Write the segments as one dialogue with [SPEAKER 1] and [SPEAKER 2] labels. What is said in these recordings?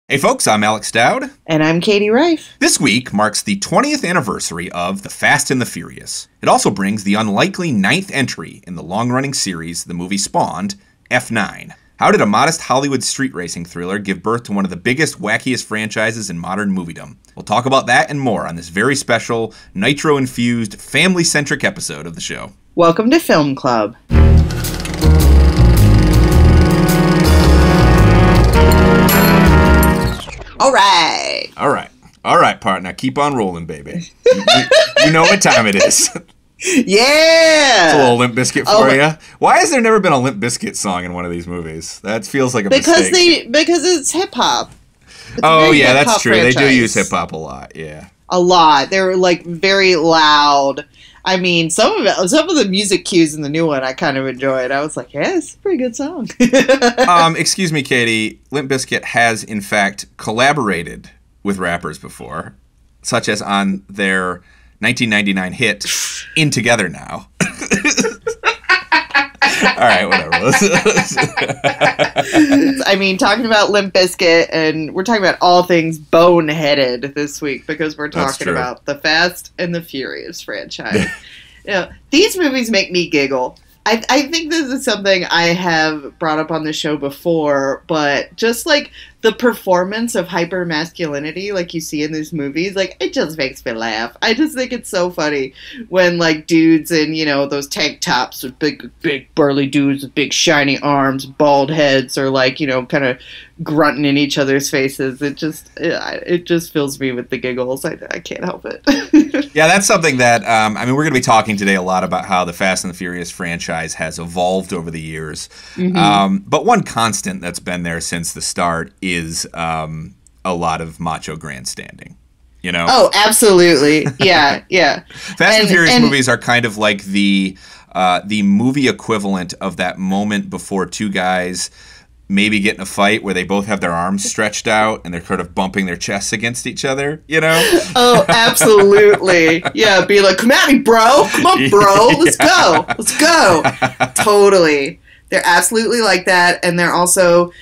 [SPEAKER 1] Hey folks, I'm Alex Dowd.
[SPEAKER 2] And I'm Katie Rife.
[SPEAKER 1] This week marks the 20th anniversary of The Fast and the Furious. It also brings the unlikely ninth entry in the long-running series the movie spawned, F9. How did a modest Hollywood street racing thriller give birth to one of the biggest, wackiest franchises in modern moviedom? We'll talk about that and more on this very special, nitro-infused, family-centric episode of the show.
[SPEAKER 2] Welcome to Film Club.
[SPEAKER 1] All right, partner. Keep on rolling, baby. You know what time it is.
[SPEAKER 2] Yeah!
[SPEAKER 1] It's a little Limp Bizkit for you. Why has there never been a Limp Bizkit song in one of these movies? That feels like a mistake.
[SPEAKER 2] Because it's hip-hop.
[SPEAKER 1] Oh, yeah, that's true. Franchise. They do use hip-hop a lot, yeah.
[SPEAKER 2] A lot. They're, like, very loud. I mean, some of the music cues in the new one I kind of enjoyed. I was like, yeah, it's a pretty good song.
[SPEAKER 1] Excuse me, Katie. Limp Bizkit has, in fact, collaborated with rappers before, such as on their 1999 hit, In Together Now. All right, whatever.
[SPEAKER 2] I mean, talking about Limp Bizkit, and we're talking about all things boneheaded this week because we're talking about the Fast and the Furious franchise. These movies make me giggle. I think this is something I have brought up on the show before, but just like the performance of hyper-masculinity like you see in these movies, like it just makes me laugh. I just think it's so funny when like dudes in, those tank tops with big burly dudes with big shiny arms, bald heads, or like, kind of grunting in each other's faces. It just fills me with the giggles. I can't help it.
[SPEAKER 1] Yeah, that's something that, we're going to be talking today a lot about how the Fast and the Furious franchise has evolved over the years. Mm-hmm. But one constant that's been there since the start is a lot of macho grandstanding.
[SPEAKER 2] Oh, absolutely. Yeah, yeah.
[SPEAKER 1] Fast and Furious movies are kind of like the movie equivalent of that moment before two guys maybe get in a fight where they both have their arms stretched out and they're sort of bumping their chests against each other,
[SPEAKER 2] Oh, absolutely. Yeah, be like, come at me, bro. Come on, bro. Let's go. Let's go. Totally. They're absolutely like that. And they're also...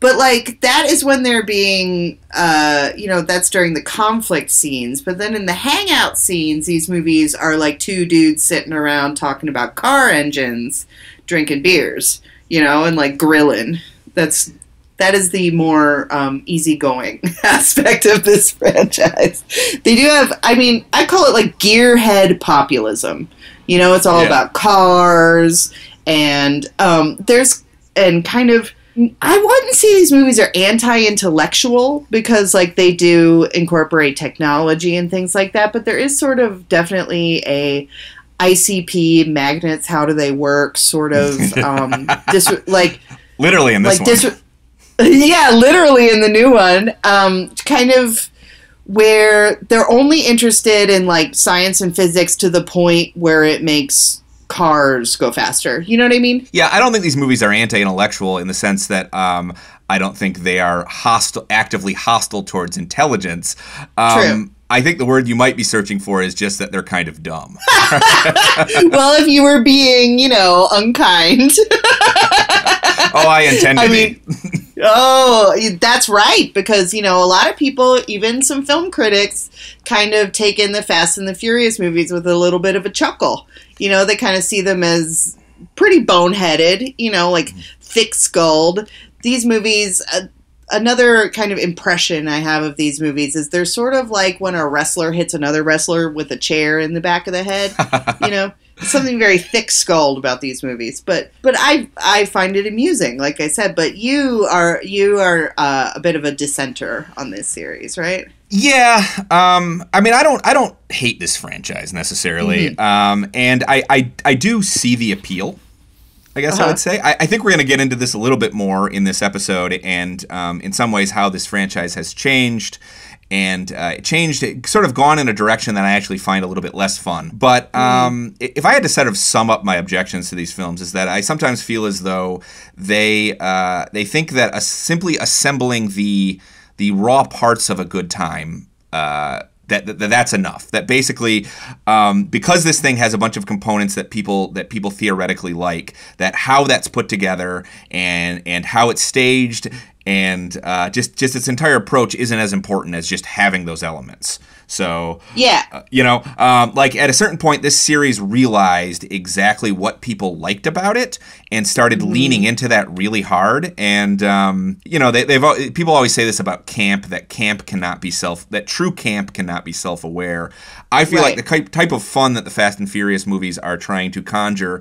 [SPEAKER 2] But, like, that is when they're being, that's during the conflict scenes. But then in the hangout scenes, these movies are like two dudes sitting around talking about car engines, drinking beers, and, like, grilling. That is the more easygoing aspect of this franchise. They do have, I call it, like, gearhead populism. It's all about cars, and I wouldn't say these movies are anti-intellectual because, like, they do incorporate technology and things like that, but there is sort of definitely a ICP, magnets, how do they work, sort of,
[SPEAKER 1] literally in this one.
[SPEAKER 2] Yeah, literally in the new one, kind of where they're only interested in, like, science and physics to the point where it makes cars go faster. You know what I mean?
[SPEAKER 1] Yeah, I don't think these movies are anti-intellectual in the sense that I don't think they are actively hostile towards intelligence.
[SPEAKER 2] True.
[SPEAKER 1] I think the word you might be searching for is just that they're kind of dumb.
[SPEAKER 2] Well, if you were being, unkind.
[SPEAKER 1] Oh, I intend to be.
[SPEAKER 2] Oh, that's right. Because, a lot of people, even some film critics, kind of take in the Fast and the Furious movies with a little bit of a chuckle. They kind of see them as pretty boneheaded, like thick-skulled. These movies, another kind of impression I have of these movies is they're sort of like when a wrestler hits another wrestler with a chair in the back of the head, Something very thick-skulled about these movies, but I find it amusing, like I said. But you are a bit of a dissenter on this series, right?
[SPEAKER 1] Yeah, I don't hate this franchise necessarily, and I do see the appeal. I guess I would say. I think we're going to get into this a little bit more in this episode, and in some ways how this franchise has changed. And it sort of gone in a direction that I actually find a little bit less fun. But if I had to sort of sum up my objections to these films, is that I sometimes feel as though they think that simply assembling the raw parts of a good time that's enough. That basically, because this thing has a bunch of components that people theoretically like, that how that's put together and how it's staged and just its entire approach isn't as important as just having those elements. So, like at a certain point, this series realized exactly what people liked about it and started leaning into that really hard. And, people always say this about camp, that true camp cannot be self-aware. I feel like the type of fun that the Fast and Furious movies are trying to conjure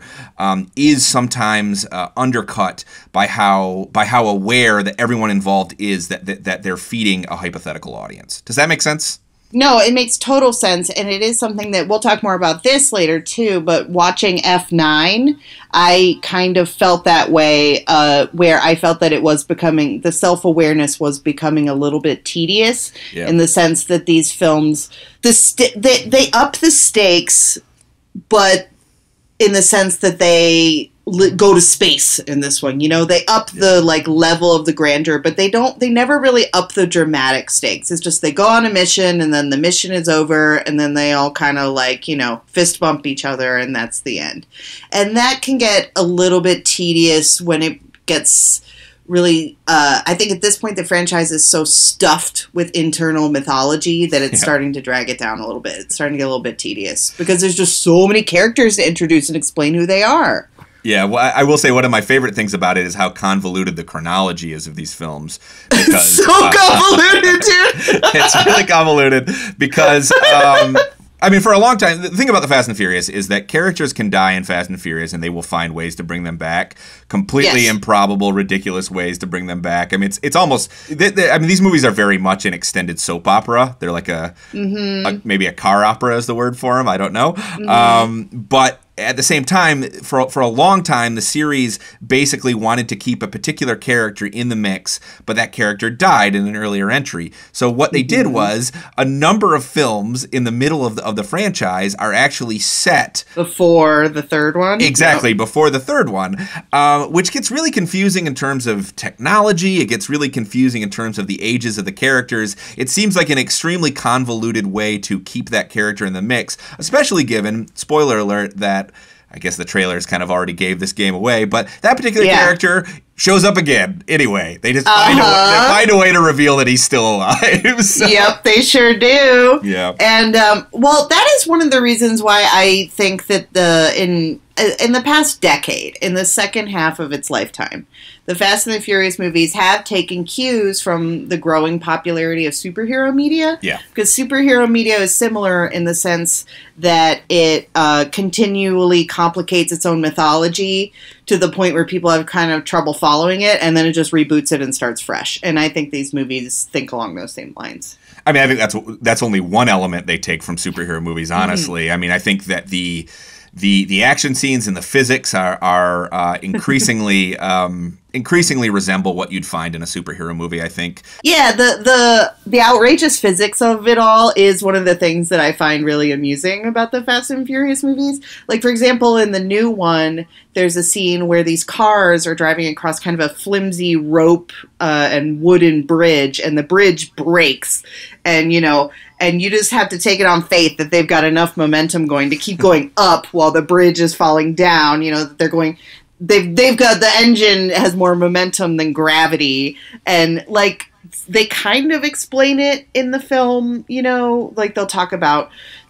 [SPEAKER 1] is sometimes undercut by how aware that everyone involved is that they're feeding a hypothetical audience. Does that make sense?
[SPEAKER 2] No, it makes total sense, and it is something that we'll talk more about this later too, but watching F9, I kind of felt that way, where I felt that the self-awareness was becoming a little bit tedious, in the sense that these films, they up the stakes, but in the sense that they go to space in this one. They up the level of the grandeur, but they never really up the dramatic stakes. It's just they go on a mission and then the mission is over and then they all kind of fist bump each other and that's the end. And that can get a little bit tedious when it gets really, I think at this point the franchise is so stuffed with internal mythology that it's starting to drag it down a little bit. It's starting to get a little bit tedious because there's just so many characters to introduce and explain who they are.
[SPEAKER 1] Yeah, well, I will say one of my favorite things about it is how convoluted the chronology is of these films. Because,
[SPEAKER 2] it's so convoluted, dude!
[SPEAKER 1] It's really convoluted because, for a long time, the thing about the Fast and Furious is that characters can die in Fast and Furious and they will find ways to bring them back. Completely improbable, ridiculous ways to bring them back. It's almost, these movies are very much an extended soap opera. They're like maybe a car opera is the word for them. I don't know. But at the same time, for a long time, the series basically wanted to keep a particular character in the mix, but that character died in an earlier entry. So what they did was a number of films in the middle of the franchise are actually set
[SPEAKER 2] before the third one.
[SPEAKER 1] Exactly, before the third one, which gets really confusing in terms of technology. It gets really confusing in terms of the ages of the characters. It seems like an extremely convoluted way to keep that character in the mix, especially given, spoiler alert, that I guess the trailers kind of already gave this game away, but that particular character shows up again anyway. They just find a way to reveal that he's still alive. So.
[SPEAKER 2] Yep, they sure do.
[SPEAKER 1] Yeah.
[SPEAKER 2] And, that is one of the reasons why I think that in the past decade, in the second half of its lifetime, the Fast and the Furious movies have taken cues from the growing popularity of superhero media.
[SPEAKER 1] Yeah.
[SPEAKER 2] Because superhero media is similar in the sense that it continually complicates its own mythology to the point where people have kind of trouble following it, and then it just reboots it and starts fresh. And I think these movies think along those same lines.
[SPEAKER 1] I think that's only one element they take from superhero movies, honestly. I think that the action scenes and the physics are increasingly increasingly resemble what you'd find in a superhero movie, I think.
[SPEAKER 2] Yeah, the outrageous physics of it all is one of the things that I find really amusing about the Fast and Furious movies. Like, for example, in the new one, there's a scene where these cars are driving across kind of a flimsy rope and wooden bridge, and the bridge breaks. And, and you just have to take it on faith that they've got enough momentum going to keep going up while the bridge is falling down, that they're going... They've got, the engine has more momentum than gravity, and they kind of explain it in the film, they'll talk about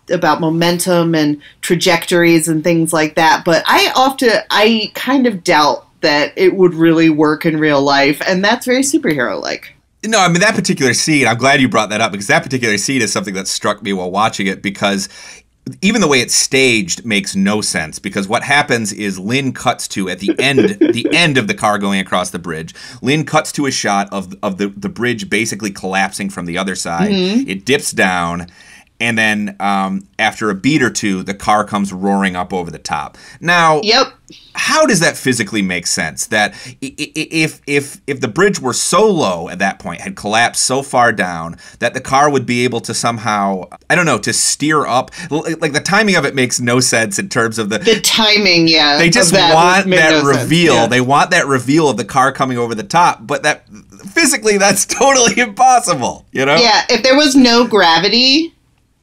[SPEAKER 2] momentum and trajectories and things like that, but I kind of doubt that it would really work in real life, and that's very superhero-like.
[SPEAKER 1] No, that particular scene, I'm glad you brought that up, because that particular scene is something that struck me while watching it, because even the way it's staged makes no sense, because what happens is Lynn cuts to, at the end of the car going across the bridge, Lynn cuts to a shot of the bridge basically collapsing from the other side. Mm-hmm. It dips down, and then after a beat or two, the car comes roaring up over the top. Now, how does that physically make sense? That if the bridge were so low at that point, had collapsed so far down, that the car would be able to somehow, I don't know, to steer up. Like, the timing of it makes no sense in terms of the
[SPEAKER 2] timing, yeah.
[SPEAKER 1] They just want that reveal. Yeah. They want that reveal of the car coming over the top, but that physically, that's totally impossible,
[SPEAKER 2] Yeah, if there was no gravity,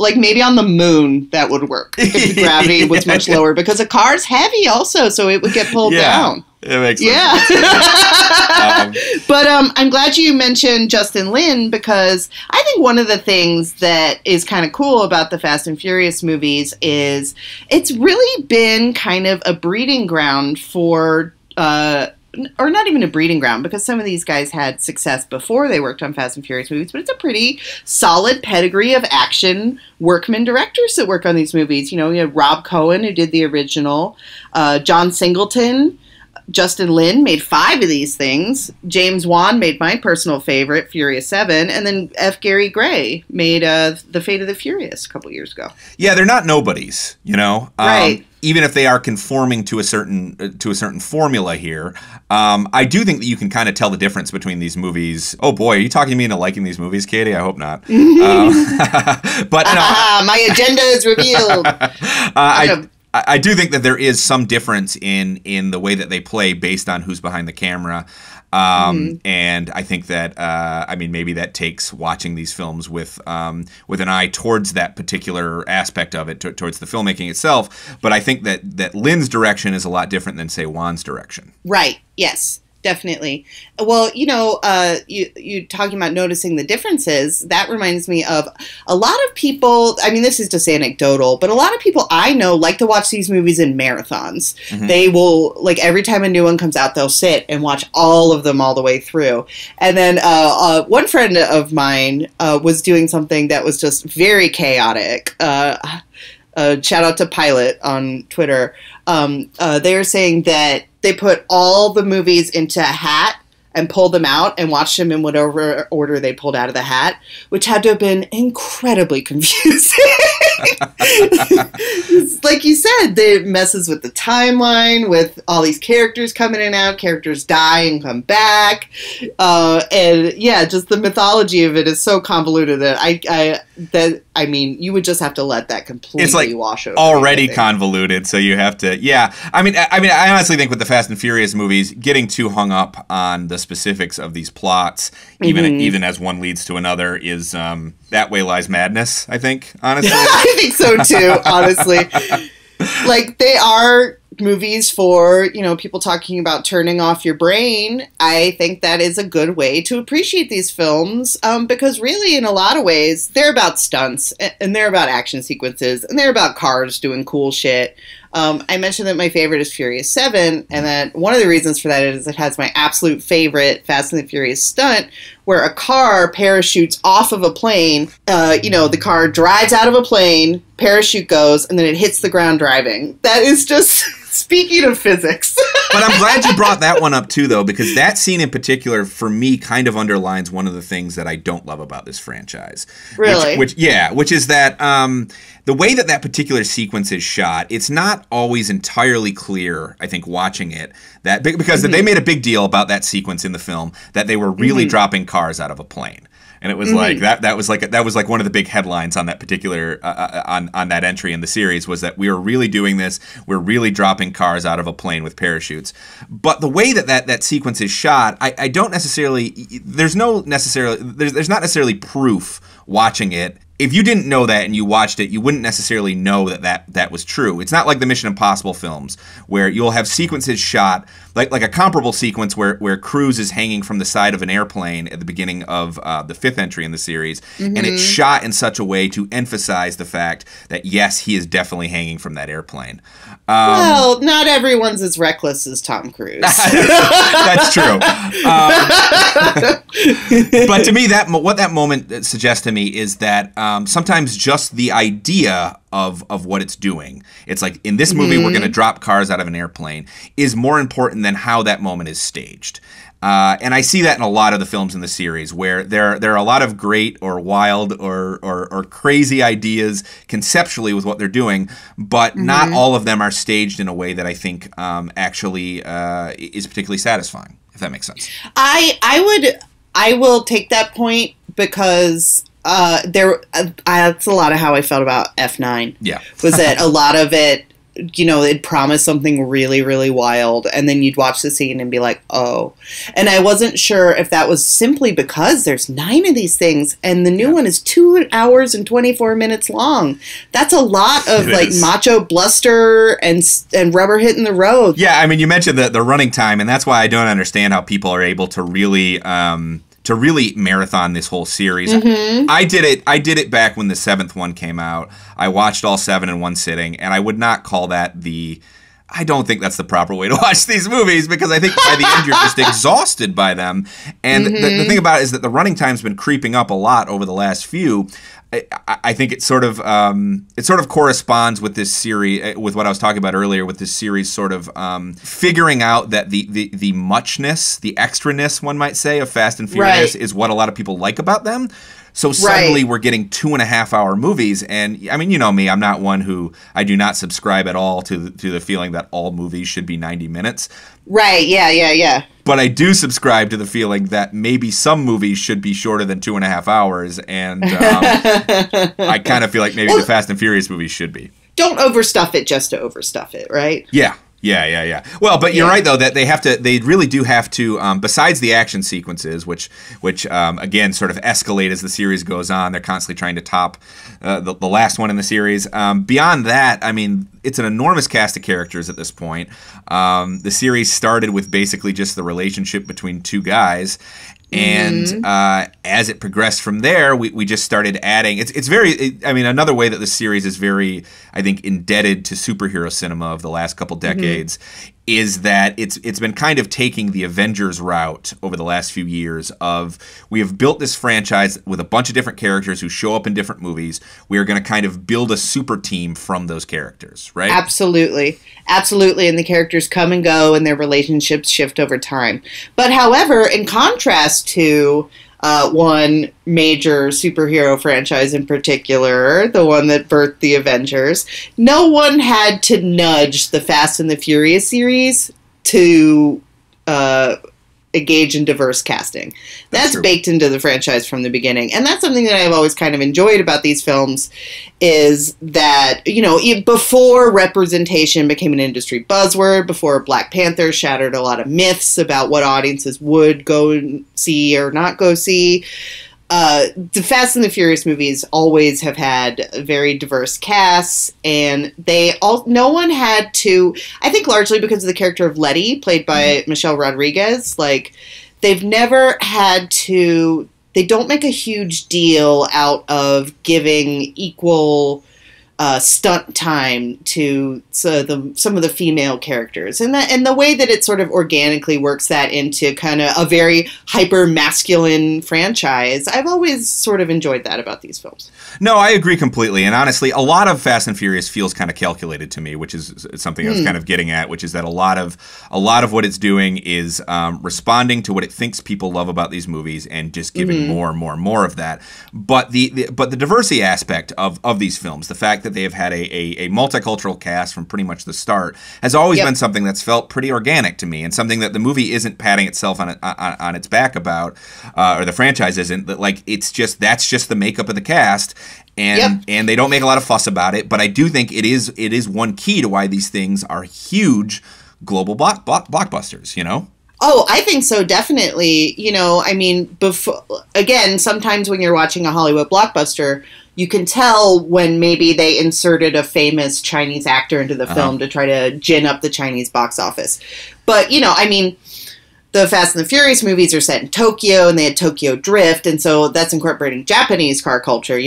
[SPEAKER 2] like maybe on the moon that would work if the gravity was much lower, because a car's heavy also, so it would get pulled down.
[SPEAKER 1] It makes sense.
[SPEAKER 2] Yeah. But I'm glad you mentioned Justin Lin, because I think one of the things that is kind of cool about the Fast and Furious movies is it's really been kind of a breeding ground for or not even a breeding ground, because some of these guys had success before they worked on Fast and Furious movies, but it's a pretty solid pedigree of action workman directors that work on these movies. You know, you had Rob Cohen, who did the original, John Singleton, Justin Lin made 5 of these things. James Wan made my personal favorite, Furious 7, and then F. Gary Gray made The Fate of the Furious a couple years ago.
[SPEAKER 1] Yeah, they're not nobodies, you know.
[SPEAKER 2] Right.
[SPEAKER 1] Even if they are conforming to a certain formula here, I do think that you can kind of tell the difference between these movies. Oh boy, are you talking me into liking these movies, Katie? I hope not. But no,
[SPEAKER 2] my agenda is revealed.
[SPEAKER 1] I do think that there is some difference in the way that they play based on who's behind the camera. And I think that, I mean, maybe that takes watching these films with an eye towards that particular aspect of it, towards the filmmaking itself. But I think that Lin's direction is a lot different than, say, Wan's direction.
[SPEAKER 2] Right. Yes. Definitely. Well, you know, you talking about noticing the differences, that reminds me of a lot of people, I mean, this is just anecdotal, but a lot of people I know like to watch these movies in marathons. Mm-hmm. They will, like, every time a new one comes out, they'll sit and watch all of them all the way through. And then one friend of mine was doing something that was just very chaotic. Shout out to Pilot on Twitter. They were saying that they put all the movies into a hat and pulled them out and watched them in whatever order they pulled out of the hat, which had to have been incredibly confusing. Like you said, it messes with the timeline, with all these characters coming in and out, characters die and come back. And yeah, just the mythology of it is so convoluted that I mean, you would just have to let that completely wash over.
[SPEAKER 1] It's like already convoluted, so you have to, yeah. I mean, I honestly think with the Fast and Furious movies, getting too hung up on the specifics of these plots, even as one leads to another, is that way lies madness, I think, honestly.
[SPEAKER 2] I think so too, honestly. Like, they are movies for, you know, people talking about turning off your brain. I think that is a good way to appreciate these films, because really, in a lot of ways, they're about stunts, and they're about action sequences, and they're about cars doing cool shit. I mentioned that my favorite is Furious 7, and that one of the reasons for that is it has my absolute favorite Fast and the Furious stunt, where a car parachutes off of a plane. You know, the car drives out of a plane, parachute goes, and then it hits the ground driving. That is just... Speaking of physics.
[SPEAKER 1] But I'm glad you brought that one up too, though, because that scene in particular, for me, kind of underlines one of the things that I don't love about this franchise.
[SPEAKER 2] Really?
[SPEAKER 1] Which is that the way that particular sequence is shot, it's not always entirely clear, I think, watching it, that because they made a big deal about that sequence in the film, that they were really dropping cars out of a plane. And it was like that was like one of the big headlines on that particular on that entry in the series, was that we are really doing this. We're really dropping cars out of a plane with parachutes. But the way that sequence is shot, I don't necessarily. There's not necessarily proof watching it. If you didn't know that and you watched it, you wouldn't necessarily know that was true. It's not like the Mission Impossible films, where you'll have sequences shot, like a comparable sequence where Cruise is hanging from the side of an airplane at the beginning of the 5th entry in the series, and it's shot in such a way to emphasize the fact that, yes, he is definitely hanging from that airplane.
[SPEAKER 2] Well, not everyone's as reckless as Tom Cruise.
[SPEAKER 1] That's true. But to me, what that moment suggests to me is that sometimes just the idea of what it's doing, it's like, in this movie we're going to drop cars out of an airplane, is more important than how that moment is staged. And I see that in a lot of the films in the series, where there are a lot of great or wild or crazy ideas conceptually with what they're doing, but not all of them are staged in a way that I think actually is particularly satisfying, if that makes sense.
[SPEAKER 2] I will take that point, because that's a lot of how I felt about F9.
[SPEAKER 1] Yeah.
[SPEAKER 2] Was that a lot of it it promised something really, really wild, and then you'd watch the scene and be like, oh. And I wasn't sure if that was simply because there's 9 of these things, and the new one is 2 hours and 24 minutes long. That's a lot of, macho bluster and rubber hitting the road.
[SPEAKER 1] Yeah, I mean, you mentioned the running time, and that's why I don't understand how people are able to really marathon this whole series.
[SPEAKER 2] Mm-hmm.
[SPEAKER 1] I did it back when the 7th one came out. I watched all 7 in one sitting, and I would not call that I don't think that's the proper way to watch these movies, because I think by the end you're just exhausted by them. And the thing about it is that the running time's been creeping up a lot over the last few. I think it sort of corresponds with this series, with what I was talking about earlier, with this series sort of figuring out that the muchness, the extraness, one might say, of Fast and Furious is what a lot of people like about them. So suddenly we're getting 2.5-hour movies, and I mean, you know me, I'm not one who, I do not subscribe at all to the feeling that all movies should be 90 minutes.
[SPEAKER 2] Right, yeah.
[SPEAKER 1] But I do subscribe to the feeling that maybe some movies should be shorter than 2.5 hours, and I kind of feel like maybe the Fast and Furious movies should be.
[SPEAKER 2] Don't overstuff it just to overstuff it, right?
[SPEAKER 1] Yeah. Well, but you're right though that they really do have to. Besides the action sequences, which again sort of escalate as the series goes on, they're constantly trying to top the last one in the series. Beyond that, I mean, it's an enormous cast of characters at this point. The series started with basically just the relationship between 2 guys. And as it progressed from there, we just started adding. It's very. I mean, another way that the series is very, I think, indebted to superhero cinema of the last couple decades is that it's been kind of taking the Avengers route over the last few years of, we have built this franchise with a bunch of different characters who show up in different movies. We are going to kind of build a super team from those characters, right?
[SPEAKER 2] Absolutely. And the characters come and go and their relationships shift over time. But however, in contrast to one major superhero franchise in particular, the one that birthed the Avengers, no one had to nudge the Fast and the Furious series to engage in diverse casting. That's baked into the franchise from the beginning. And that's something that I've always kind of enjoyed about these films, is that, before representation became an industry buzzword, before Black Panther shattered a lot of myths about what audiences would go see or not go see, the Fast and the Furious movies always have had very diverse casts, and no one had to, I think largely because of the character of Letty, played by Michelle Rodriguez, they've never had to, they don't make a huge deal out of giving equal stunt time to some of the female characters, and the way that it sort of organically works that into kind of a very hyper masculine franchise. I've always sort of enjoyed that about these films.
[SPEAKER 1] No, I agree completely, and honestly, a lot of Fast and Furious feels kind of calculated to me, which is something I was kind of getting at, which is that a lot of what it's doing is responding to what it thinks people love about these movies and just giving more and more and more of that. But the diversity aspect of these films, the fact that they have had a multicultural cast from pretty much the start, has always been something that's felt pretty organic to me, and something that the movie isn't patting itself on its back about, or the franchise isn't. That that's just the makeup of the cast, and they don't make a lot of fuss about it. But I do think it is one key to why these things are huge global blockbusters.
[SPEAKER 2] Oh, I think so, definitely. I mean, sometimes when you're watching a Hollywood blockbuster, you can tell when maybe they inserted a famous Chinese actor into the film to try to gin up the Chinese box office. But, I mean, the Fast and the Furious movies are set in Tokyo, and they had Tokyo Drift, and so that's incorporating Japanese car culture.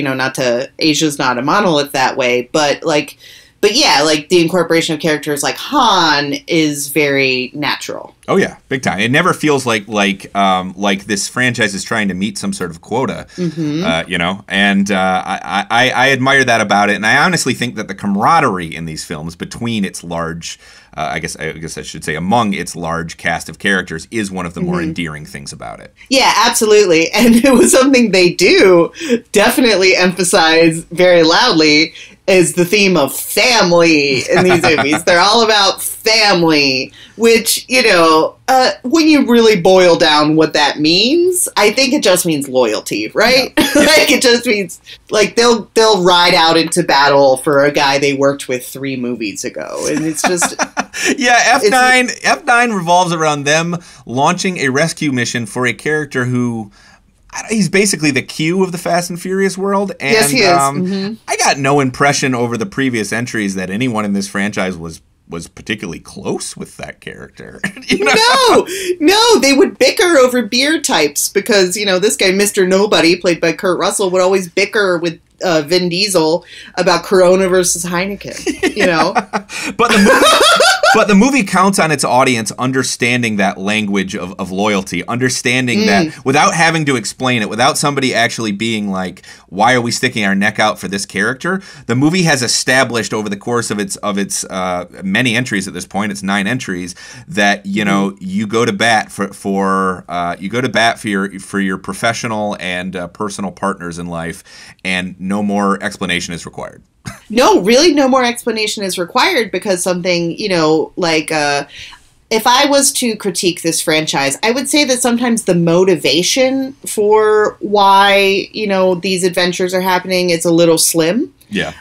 [SPEAKER 2] Asia's not a monolith that way, but the incorporation of characters like Han is very natural.
[SPEAKER 1] Oh yeah, big time. It never feels like this franchise is trying to meet some sort of quota, And I admire that about it, and I honestly think that the camaraderie in these films between its large, I guess I should say, among its large cast of characters, is one of the more endearing things about it. Yeah,
[SPEAKER 2] absolutely, and it was something they do definitely emphasize very loudly, is the theme of family in these movies. They're all about family, which, when you really boil down what that means, I think it just means loyalty, right? Yeah. Like, it just means, like, they'll ride out into battle for a guy they worked with 3 movies ago, and it's just...
[SPEAKER 1] Yeah, F9 revolves around them launching a rescue mission for a character who... He's basically the Q of the Fast and Furious world, and
[SPEAKER 2] yes, he is.
[SPEAKER 1] I got no impression over the previous entries that anyone in this franchise was particularly close with that character.
[SPEAKER 2] No, they would bicker over beer types because, this guy, Mr. Nobody, played by Kurt Russell, would always bicker with Vin Diesel about Corona versus Heineken, But the movie counts on its audience understanding that language of loyalty, understanding that without having to explain it, without somebody actually being like, why are we sticking our neck out for this character? The movie has established over the course of its many entries at this point, it's 9 entries, that, you go to bat for your professional and personal partners in life, and no more explanation is required. No, really, no more explanation is required because something, if I was to critique this franchise, I would say that sometimes the motivation for why, these adventures are happening is a little slim.
[SPEAKER 1] Yeah.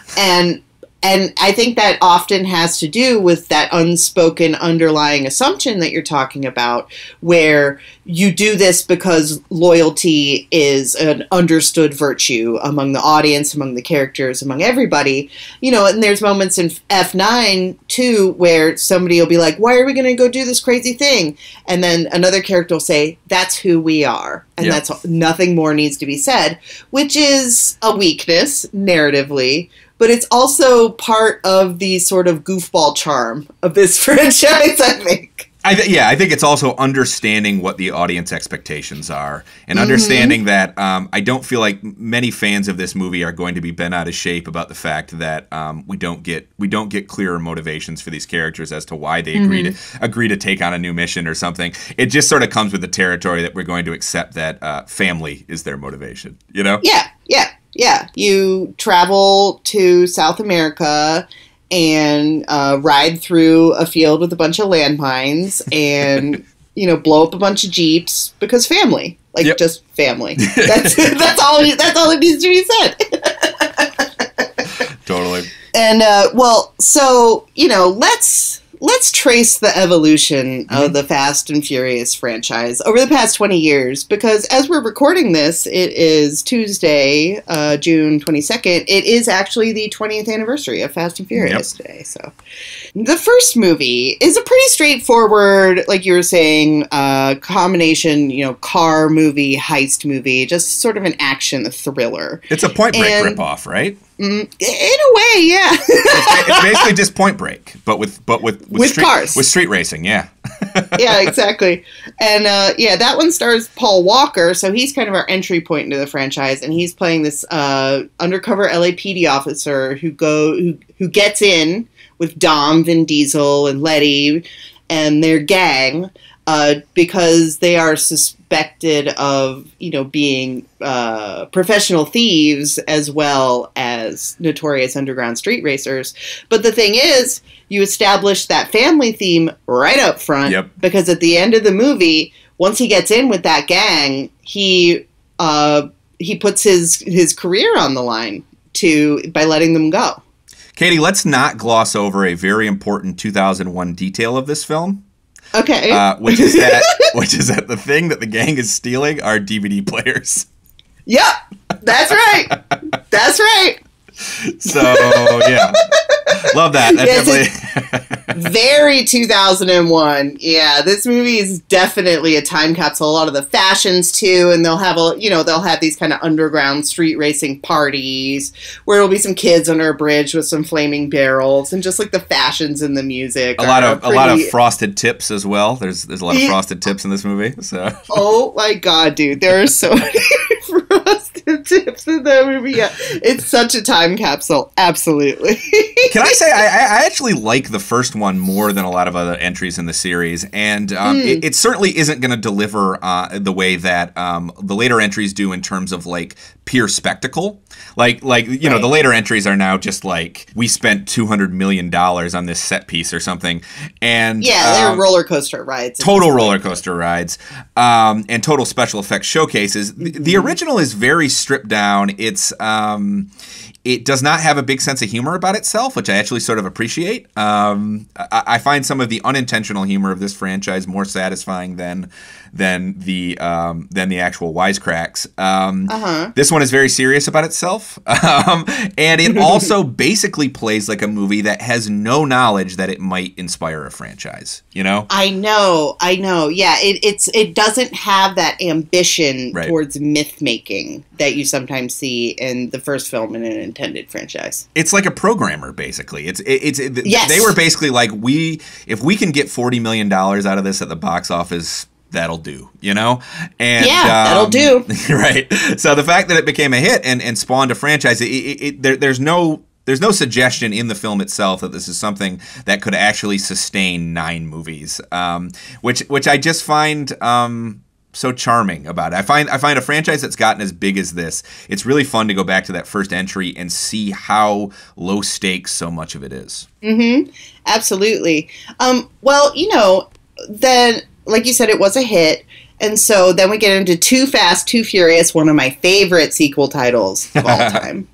[SPEAKER 2] And I think that often has to do with that unspoken underlying assumption that you're talking about, where you do this because loyalty is an understood virtue among the audience, among the characters, among everybody. And there's moments in F9, too, where somebody will be like, why are we going to go do this crazy thing? And then another character will say, that's who we are. And that's nothing more needs to be said, which is a weakness, narratively. But it's also part of the sort of goofball charm of this franchise, I think.
[SPEAKER 1] I think it's also understanding what the audience expectations are and understanding that I don't feel like many fans of this movie are going to be bent out of shape about the fact that we don't get clearer motivations for these characters as to why they agree to take on a new mission or something. It just sort of comes with the territory that we're going to accept that family is their motivation.
[SPEAKER 2] Yeah, you travel to South America and ride through a field with a bunch of landmines and, blow up a bunch of Jeeps because family. Just family. That's all it needs to be said.
[SPEAKER 1] Totally.
[SPEAKER 2] And, let's trace the evolution of the Fast and Furious franchise over the past 20 years, because as we're recording this, it is Tuesday, June 22nd. It is actually the 20th anniversary of Fast and Furious today. So the first movie is a pretty straightforward, like you were saying, combination, car movie, heist movie, just sort of an action thriller.
[SPEAKER 1] It's a Point Break ripoff, right?
[SPEAKER 2] In a way, yeah.
[SPEAKER 1] It's basically just Point Break, but with
[SPEAKER 2] cars,
[SPEAKER 1] with street racing, yeah.
[SPEAKER 2] Yeah, exactly. And that one stars Paul Walker, so he's kind of our entry point into the franchise, and he's playing this undercover LAPD officer who gets in with Dom, Vin Diesel, and Letty and their gang because they are suspected of, being professional thieves as well as notorious underground street racers. But the thing is, you establish that family theme right up front because at the end of the movie, once he gets in with that gang, he puts his career on the line by letting them go.
[SPEAKER 1] Katie, let's not gloss over a very important 2001 detail of this film.
[SPEAKER 2] Okay.
[SPEAKER 1] Which is that the thing that the gang is stealing are DVD players.
[SPEAKER 2] Yep, that's right. That's right.
[SPEAKER 1] So yeah, love that. Definitely
[SPEAKER 2] very 2001. Yeah, this movie is definitely a time capsule. A lot of the fashions too, and they'll have these kind of underground street racing parties where there'll be some kids under a bridge with some flaming barrels, and just like the fashions and the music.
[SPEAKER 1] A lot of frosted tips as well. There's a lot of frosted tips in this movie. So
[SPEAKER 2] oh my god, dude, there are so many frosted tips in that movie. Yeah, it's such a time capsule. Absolutely.
[SPEAKER 1] Can I say I actually like the first one more than a lot of other entries in the series, and it certainly isn't going to deliver the way that the later entries do in terms of like pure spectacle. Like you know, the later entries are now just like, we spent $200 million on this set piece or something. And
[SPEAKER 2] they're roller coaster rides.
[SPEAKER 1] Total roller coaster rides. And total special effects showcases. The original is very stripped down. It does not have a big sense of humor about itself, which I actually sort of appreciate. I find some of the unintentional humor of this franchise more satisfying than the actual wisecracks. This one is very serious about itself, and it also basically plays like a movie that has no knowledge that it might inspire a franchise. You know?
[SPEAKER 2] I know. Yeah, it doesn't have that ambition towards myth making that you sometimes see in the first film in an intended franchise.
[SPEAKER 1] It's like a programmer, basically.
[SPEAKER 2] Yes.
[SPEAKER 1] They were basically like, if we can get $40 million out of this at the box office, that'll do, you know? And
[SPEAKER 2] that'll do.
[SPEAKER 1] Right. So the fact that it became a hit and spawned a franchise, there's no suggestion in the film itself that this is something that could actually sustain 9 movies, which I just find so charming about it. I find a franchise that's gotten as big as this, it's really fun to go back to that first entry and see how low stakes so much of it is.
[SPEAKER 2] Mm-hmm. Absolutely. Well, you know, then, like you said, it was a hit. And so then we get into Too Fast, Too Furious, one of my favorite sequel titles of all time.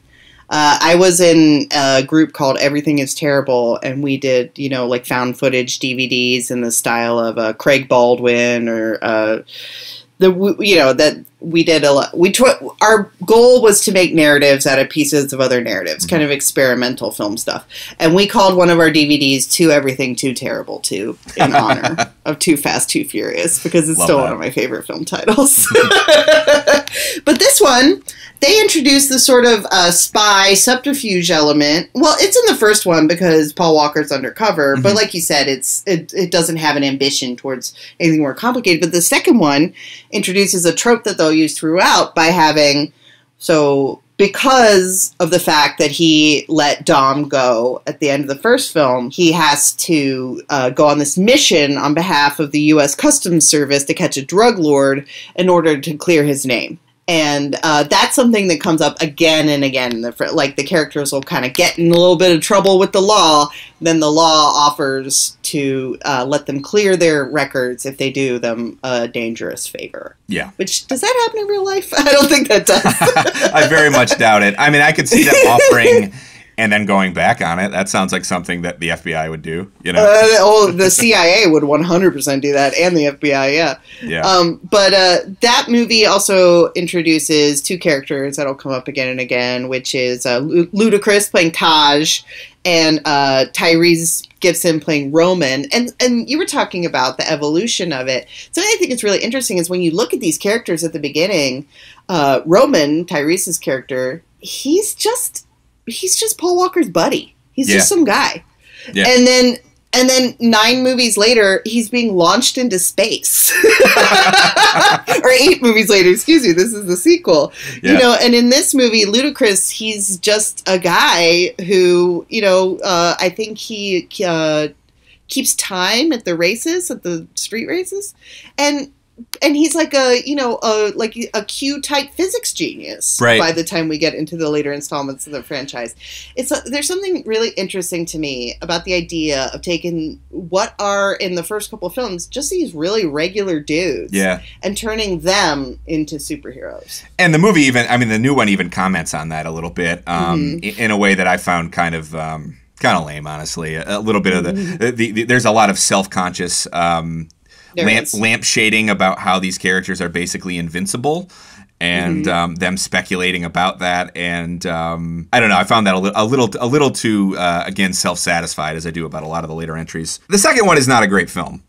[SPEAKER 2] I was in a group called Everything is Terrible, and we did, you know, like found footage DVDs in the style of Craig Baldwin or that we did a lot. Our goal was to make narratives out of pieces of other narratives, kind of experimental film stuff. And we called one of our DVDs To Everything Too Terrible Too, in honor of Too Fast, Too Furious, because it's still one of my favorite film titles. But this one, they introduced the sort of spy subterfuge element. Well, it's in the first one because Paul Walker's undercover, but like you said, it doesn't have an ambition towards anything more complicated. But the second one introduces a trope that they'll use throughout by having, because of the fact that he let Dom go at the end of the first film, he has to go on this mission on behalf of the U.S. Customs Service to catch a drug lord in order to clear his name. And that's something that comes up again and again. Like, the characters will kind of get in a little bit of trouble with the law. Then the law offers to let them clear their records if they do them a dangerous favor.
[SPEAKER 1] Yeah.
[SPEAKER 2] Which, does that happen in real life? I don't think that does.
[SPEAKER 1] I very much doubt it. I mean, I could see them offering and then going back on it. That sounds like something that the FBI would do, you know?
[SPEAKER 2] The CIA would 100% do that, and the FBI, yeah. But that movie also introduces 2 characters that'll come up again and again, which is Ludacris playing Taj and Tyrese Gibson playing Roman. And you were talking about the evolution of it. Something I think is really interesting is when you look at these characters at the beginning, Roman, Tyrese's character, he's just Paul Walker's buddy. He's just some guy. Yeah. And then 9 movies later, he's being launched into space. Or 8 movies later, excuse me, this is the sequel. Yeah. You know, and in this movie, Ludacris, he's just a guy who, you know, I think he keeps time at the races, at the street races. And he's like a Q type physics genius by the time we get into the later installments of the franchise. There's something really interesting to me about the idea of taking what are in the first couple of films just these really regular dudes, and turning them into superheroes. And the
[SPEAKER 1] movie the new one even comments on that a little bit, in a way that I found kind of lame, honestly. A little bit of the there's a lot of self-conscious lamp shading about how these characters are basically invincible, and them speculating about that, and I don't know. I found that a little too again self-satisfied, as I do about a lot of the later entries. The second one is not a great film,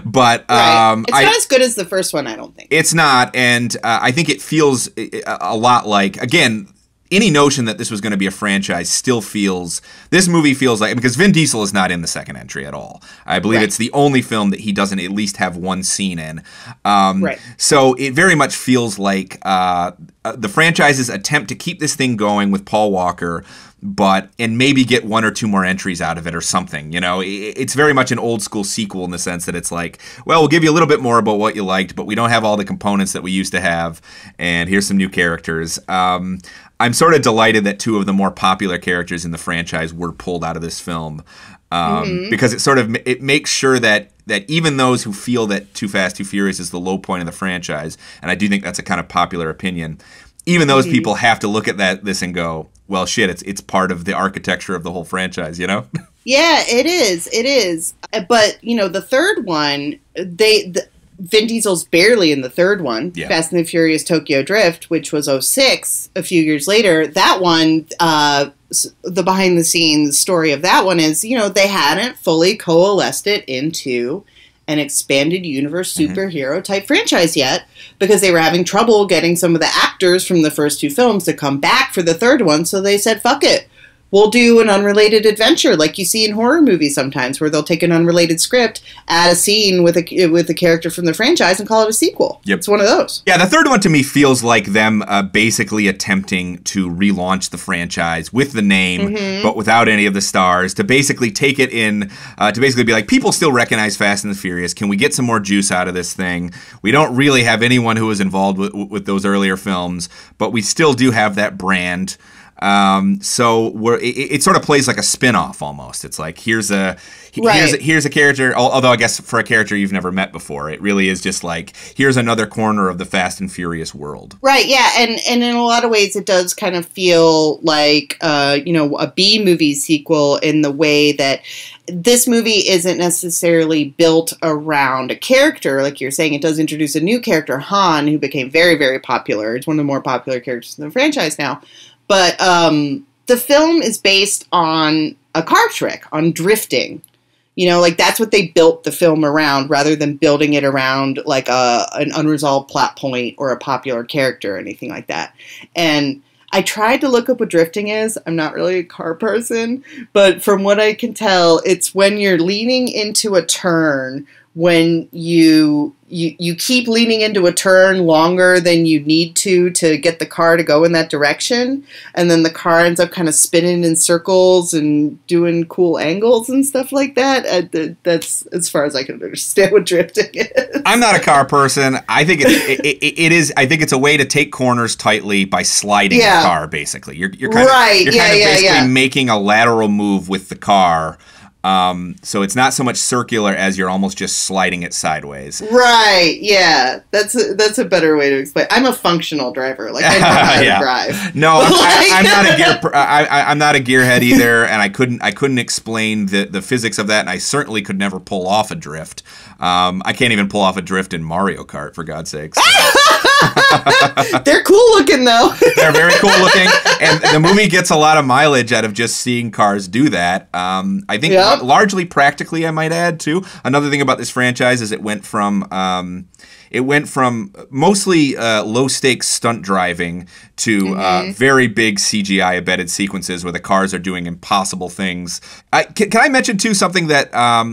[SPEAKER 1] but
[SPEAKER 2] it's not as good as the first one. I don't think
[SPEAKER 1] it's not, and I think it feels a lot like, again, any notion that this was going to be a franchise this movie feels like, because Vin Diesel is not in the second entry at all. I believe it's the only film that he doesn't at least have one scene in. So it very much feels like the franchise's attempt to keep this thing going with Paul Walker, and maybe get one or two more entries out of it or something. You know, it's very much an old school sequel in the sense that it's like, well, we'll give you a little bit more about what you liked, but we don't have all the components that we used to have, and here's some new characters. I'm sort of delighted that two of the more popular characters in the franchise were pulled out of this film, because it makes sure that even those who feel that Too Fast, Too Furious is the low point in the franchise, and I do think that's a kind of popular opinion, even those people have to look at this and go, well, shit, it's part of the architecture of the whole franchise, you know?
[SPEAKER 2] Yeah, it is. It is. But, you know, the third one, Vin Diesel's barely in the third one, Fast and the Furious Tokyo Drift, which was 2006, a few years later. That one, the behind-the-scenes story of that one is, you know, they hadn't fully coalesced it into an expanded universe superhero type franchise yet, because they were having trouble getting some of the actors from the first two films to come back for the third one. So they said, fuck it. We'll do an unrelated adventure like you see in horror movies sometimes, where they'll take an unrelated script, add a scene with a character from the franchise, and call it a sequel.
[SPEAKER 1] Yep.
[SPEAKER 2] It's one of those.
[SPEAKER 1] Yeah, the third one to me feels like them basically attempting to relaunch the franchise with the name, but without any of the stars, to basically take it in, to basically be like, people still recognize Fast and the Furious. Can we get some more juice out of this thing? We don't really have anyone who was involved with those earlier films, but we still do have that brand. So it sort of plays like a spin-off almost. It's like here's a character, although I guess for a character you've never met before, it really is just like, here's another corner of the Fast and Furious world.
[SPEAKER 2] Right, yeah, and in a lot of ways it does kind of feel like you know, a B-movie sequel, in the way that this movie isn't necessarily built around a character. Like you're saying, it does introduce a new character, Han, who became very, very popular. It's one of the more popular characters in the franchise now. But the film is based on a car trick, on drifting. You know, like that's what they built the film around, rather than building it around like an unresolved plot point or a popular character or anything like that. And I tried to look up what drifting is. I'm not really a car person, but from what I can tell, it's when you're leaning into a turn, when you keep leaning into a turn longer than you need to get the car to go in that direction, and then the car ends up kind of spinning in circles and doing cool angles and stuff like that. That's as far as I can understand what drifting is.
[SPEAKER 1] I'm not a car person. I think it is. I think it's a way to take corners tightly by sliding the car. Basically, you're kind of making a lateral move with the car. So it's not so much circular as you're almost just sliding it sideways.
[SPEAKER 2] Right. Yeah. That's a better way to explain. I'm a functional driver. Like I know how to drive.
[SPEAKER 1] No, I'm not a gearhead either, and I couldn't explain the physics of that, and I certainly could never pull off a drift. I can't even pull off a drift in Mario Kart, for God's sakes.
[SPEAKER 2] They're cool looking, though.
[SPEAKER 1] They're very cool looking, and the movie gets a lot of mileage out of just seeing cars do that. I think largely practically, I might add, too. Another thing about this franchise is it went from mostly low-stakes stunt driving to very big CGI embedded sequences where the cars are doing impossible things. Can I mention, too, something that,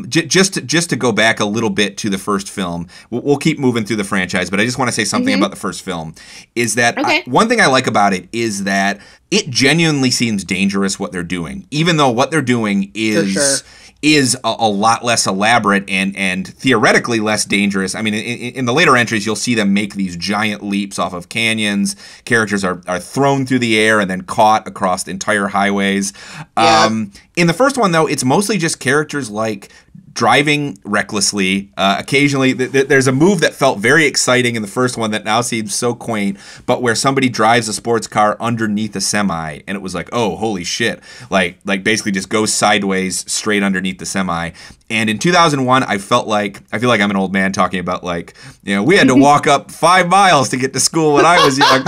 [SPEAKER 1] just to go back a little bit to the first film, we'll keep moving through the franchise, but I just want to say something about the first film, is that one thing I like about it is that it genuinely seems dangerous what they're doing, even though what they're doing is a lot less elaborate and theoretically less dangerous. I mean, in the later entries, you'll see them make these giant leaps off of canyons. Characters are thrown through the air and then caught across entire highways. In the first one, though, it's mostly just characters like driving recklessly. Occasionally, there's a move that felt very exciting in the first one that now seems so quaint, but where somebody drives a sports car underneath a semi, and it was like, oh, holy shit. Like basically just goes sideways straight underneath the semi. And in 2001, I feel like I'm an old man talking about, like, you know, we had to walk up 5 miles to get to school when I was young.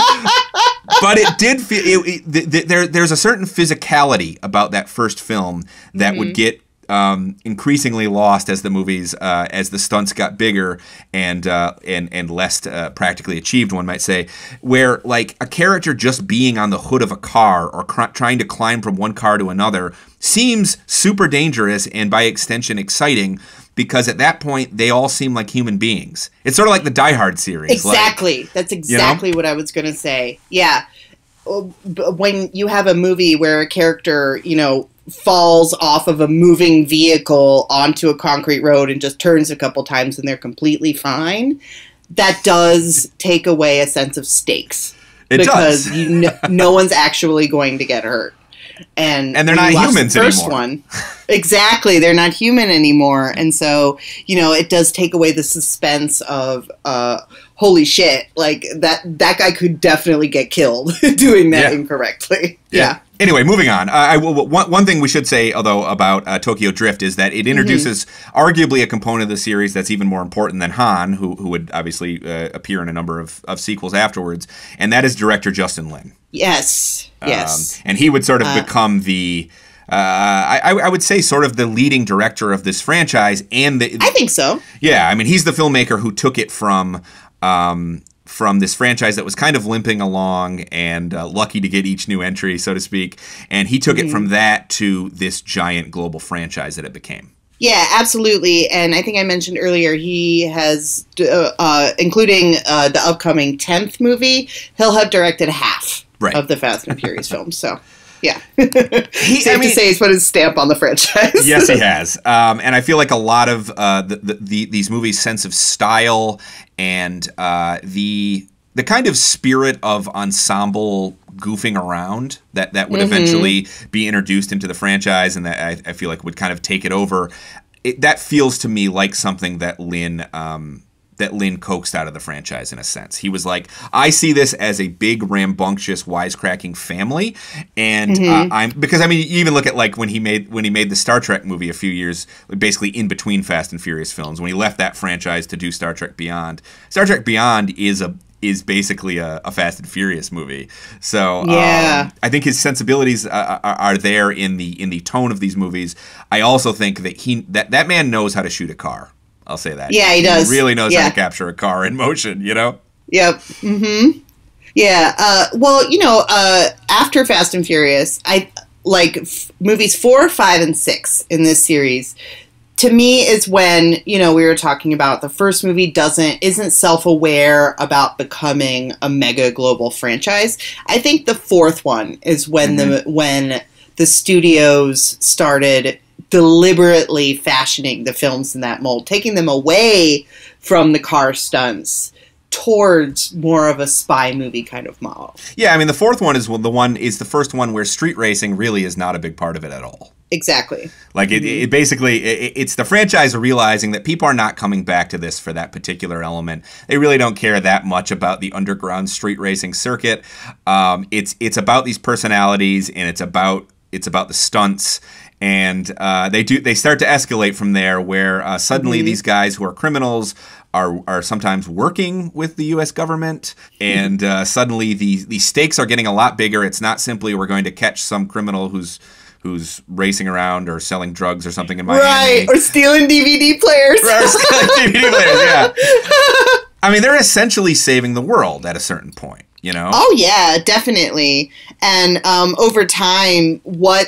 [SPEAKER 1] But it did feel there's a certain physicality about that first film that would get increasingly lost as the movies, as the stunts got bigger and less practically achieved, one might say, where like a character just being on the hood of a car or trying to climb from one car to another seems super dangerous and by extension exciting, because at that point they all seem like human beings. It's sort of like the Die Hard series.
[SPEAKER 2] Exactly.
[SPEAKER 1] Like,
[SPEAKER 2] that's exactly what I was going to say. Yeah. When you have a movie where a character, falls off of a moving vehicle onto a concrete road and just turns a couple times and they're completely fine, that does take away a sense of stakes. Because no one's actually going to get hurt. And
[SPEAKER 1] they're not humans anymore.
[SPEAKER 2] Exactly, they're not human anymore. And so, it does take away the suspense of holy shit, like that guy could definitely get killed doing that incorrectly. Yeah.
[SPEAKER 1] Anyway, moving on. One thing we should say, although, about Tokyo Drift is that it introduces arguably a component of the series that's even more important than Han, who would obviously appear in a number of sequels afterwards, and that is director Justin Lin.
[SPEAKER 2] Yes.
[SPEAKER 1] And he would sort of become the, I would say, sort of the leading director of this franchise. I
[SPEAKER 2] think so.
[SPEAKER 1] Yeah, I mean, he's the filmmaker who took it from this franchise that was kind of limping along and lucky to get each new entry, so to speak. And he took it from that to this giant global franchise that it became.
[SPEAKER 2] Yeah, absolutely. And I think I mentioned earlier, he has, including the upcoming 10th movie, he'll have directed half of the Fast and Furious films. So, yeah. Safe to say he's put his stamp on the franchise.
[SPEAKER 1] Yes, he has. And I feel like a lot of these movies' sense of style and the kind of spirit of ensemble goofing around that would eventually be introduced into the franchise and that I feel like would kind of take it over. That feels to me like something that Lin coaxed out of the franchise in a sense. He was like, I see this as a big, rambunctious, wisecracking family, and you even look at like when he made the Star Trek movie a few years, basically in between Fast and Furious films, when he left that franchise to do Star Trek Beyond. Star Trek Beyond is basically a Fast and Furious movie. So I think his sensibilities are there in the tone of these movies. I also think that that man knows how to shoot a car. I'll say that.
[SPEAKER 2] Yeah, he does.
[SPEAKER 1] He really knows how to capture a car in motion,
[SPEAKER 2] Yep. Mm-hmm. Yeah. After Fast and Furious, I like movies 4, 5, and 6 in this series. To me, is when we were talking about the first movie isn't self-aware about becoming a mega global franchise. I think the fourth one is when the studios started deliberately fashioning the films in that mold, taking them away from the car stunts towards more of a spy movie kind of model.
[SPEAKER 1] Yeah, I mean, the fourth one is the first one where street racing really is not a big part of it at all.
[SPEAKER 2] Exactly.
[SPEAKER 1] Like it basically, it's the franchise realizing that people are not coming back to this for that particular element. They really don't care that much about the underground street racing circuit. It's about these personalities, and it's about the stunts. And they start to escalate from there, where suddenly these guys who are criminals are sometimes working with the U.S. government, and suddenly the stakes are getting a lot bigger. It's not simply we're going to catch some criminal who's racing around or selling drugs or something in Miami.
[SPEAKER 2] Right, or stealing DVD players.
[SPEAKER 1] Yeah. I mean, they're essentially saving the world at a certain point,
[SPEAKER 2] Oh, yeah, definitely. And over time, I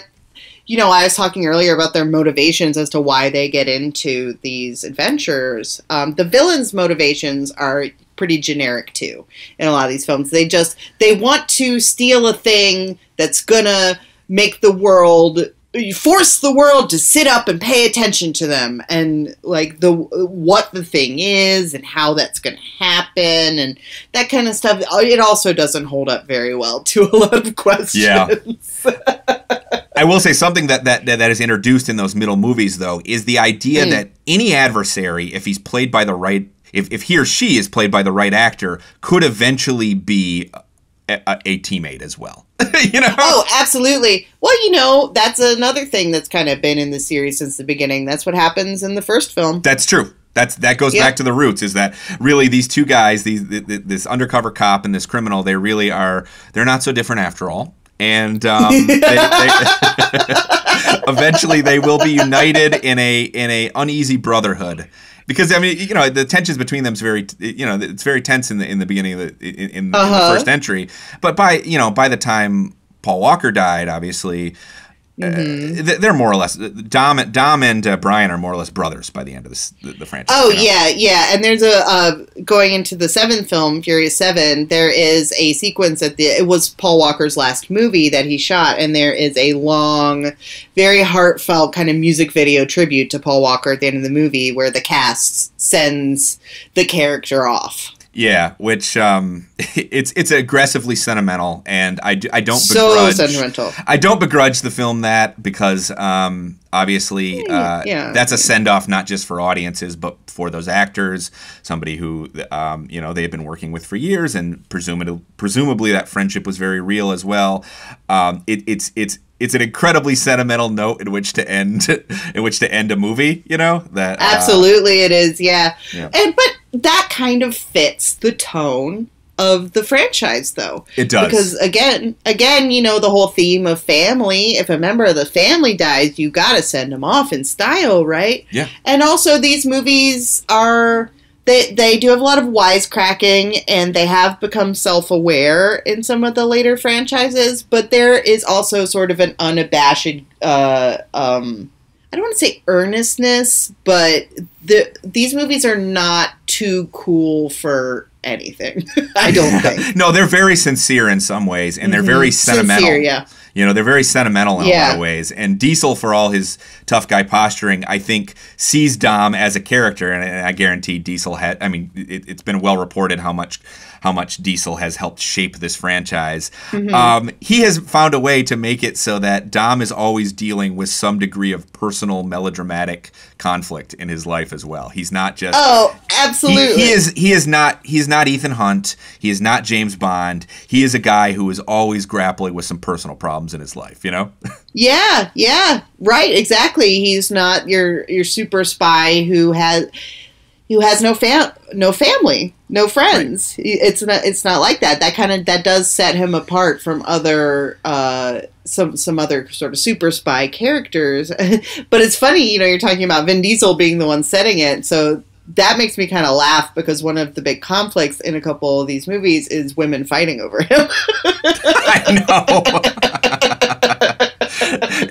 [SPEAKER 2] was talking earlier about their motivations as to why they get into these adventures. The villains' motivations are pretty generic, too, in a lot of these films. They want to steal a thing that's gonna make force the world to sit up and pay attention to them, and like what the thing is and how that's going to happen and that kind of stuff. It also doesn't hold up very well to a lot of questions.
[SPEAKER 1] Yeah. I will say something that is introduced in those middle movies, though, is the idea that any adversary, if he's played by the right, if he or she is played by the right actor, could eventually be a teammate as well.
[SPEAKER 2] Oh, absolutely. Well, that's another thing that's kind of been in the series since the beginning. That's what happens in the first film.
[SPEAKER 1] That's true. That goes back to the roots, is that really these two guys, this undercover cop and this criminal, they're not so different after all. and eventually they will be united in a uneasy brotherhood. Because I mean, the tensions between them is very, it's very tense in the beginning of in the first entry. But by the time Paul Walker died, obviously, they're more or less Dom and Brian are more or less brothers by the end of the franchise.
[SPEAKER 2] Oh yeah, and there's going into the seventh film, Furious 7. There is a sequence it was Paul Walker's last movie that he shot, and there is a long, very heartfelt kind of music video tribute to Paul Walker at the end of the movie, where the cast sends the character off.
[SPEAKER 1] Yeah, which it's aggressively sentimental, and I don't
[SPEAKER 2] so
[SPEAKER 1] begrudge.
[SPEAKER 2] Sentimental.
[SPEAKER 1] I don't begrudge the film that, because obviously that's a send off not just for audiences but for those actors, somebody who they had been working with for years, and presumably that friendship was very real as well. It's an incredibly sentimental note in which to end a movie. That
[SPEAKER 2] absolutely it is. Yeah. But that kind of fits the tone of the franchise, though.
[SPEAKER 1] It does,
[SPEAKER 2] because again, the whole theme of family. If a member of the family dies, you got to send them off in style, right?
[SPEAKER 1] Yeah.
[SPEAKER 2] And also, these movies are. They do have a lot of wisecracking, and they have become self-aware in some of the later franchises, but there is also sort of an unabashed, I don't want to say earnestness, but these movies are not too cool for anything, I don't think.
[SPEAKER 1] No, they're very sincere in some ways, and they're very sentimental.
[SPEAKER 2] Sincere, yeah.
[SPEAKER 1] They're very sentimental in a lot of ways. And Diesel, for all his tough guy posturing, I think sees Dom as a character, and I guarantee Diesel had. I mean, it's been well reported how much Diesel has helped shape this franchise. He has found a way to make it so that Dom is always dealing with some degree of personal melodramatic conflict in his life as well. He's not just
[SPEAKER 2] absolutely.
[SPEAKER 1] He is not Ethan Hunt. He is not James Bond. He is a guy who is always grappling with some personal problems in his life,
[SPEAKER 2] Yeah, right, exactly. He's not your super spy who has no family, no friends. Right. It's not like that. That does set him apart from other some other sort of super spy characters. But it's funny, you're talking about Vin Diesel being the one setting it, so that makes me kind of laugh, because one of the big conflicts in a couple of these movies is women fighting over him.
[SPEAKER 1] I know.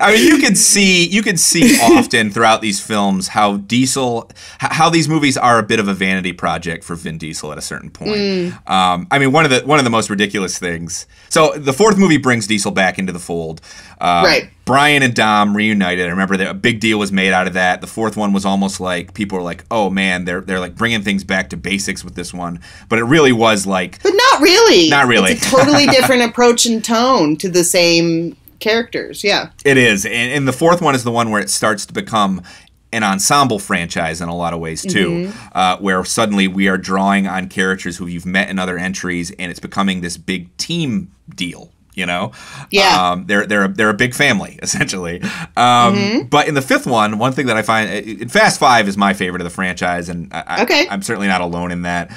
[SPEAKER 1] I mean, you can see often throughout these films how these movies are a bit of a vanity project for Vin Diesel at a certain point. I mean, one of the most ridiculous things. So the fourth movie brings Diesel back into the fold.
[SPEAKER 2] Right.
[SPEAKER 1] Brian and Dom reunited. I remember that a big deal was made out of that. The fourth one was almost like people were like, "Oh man, they're like bringing things back to basics with this one." But it really was like,
[SPEAKER 2] but not really.
[SPEAKER 1] Not really.
[SPEAKER 2] It's a totally different approach and tone to the same characters. Yeah,
[SPEAKER 1] it is. And the fourth one is the one where it starts to become an ensemble franchise in a lot of ways too, where suddenly we are drawing on characters who you've met in other entries, and it's becoming this big team deal.
[SPEAKER 2] Yeah.
[SPEAKER 1] They're a big family essentially. But in the fifth one thing that I find, Fast Five is my favorite of the franchise, and I'm certainly not alone in that.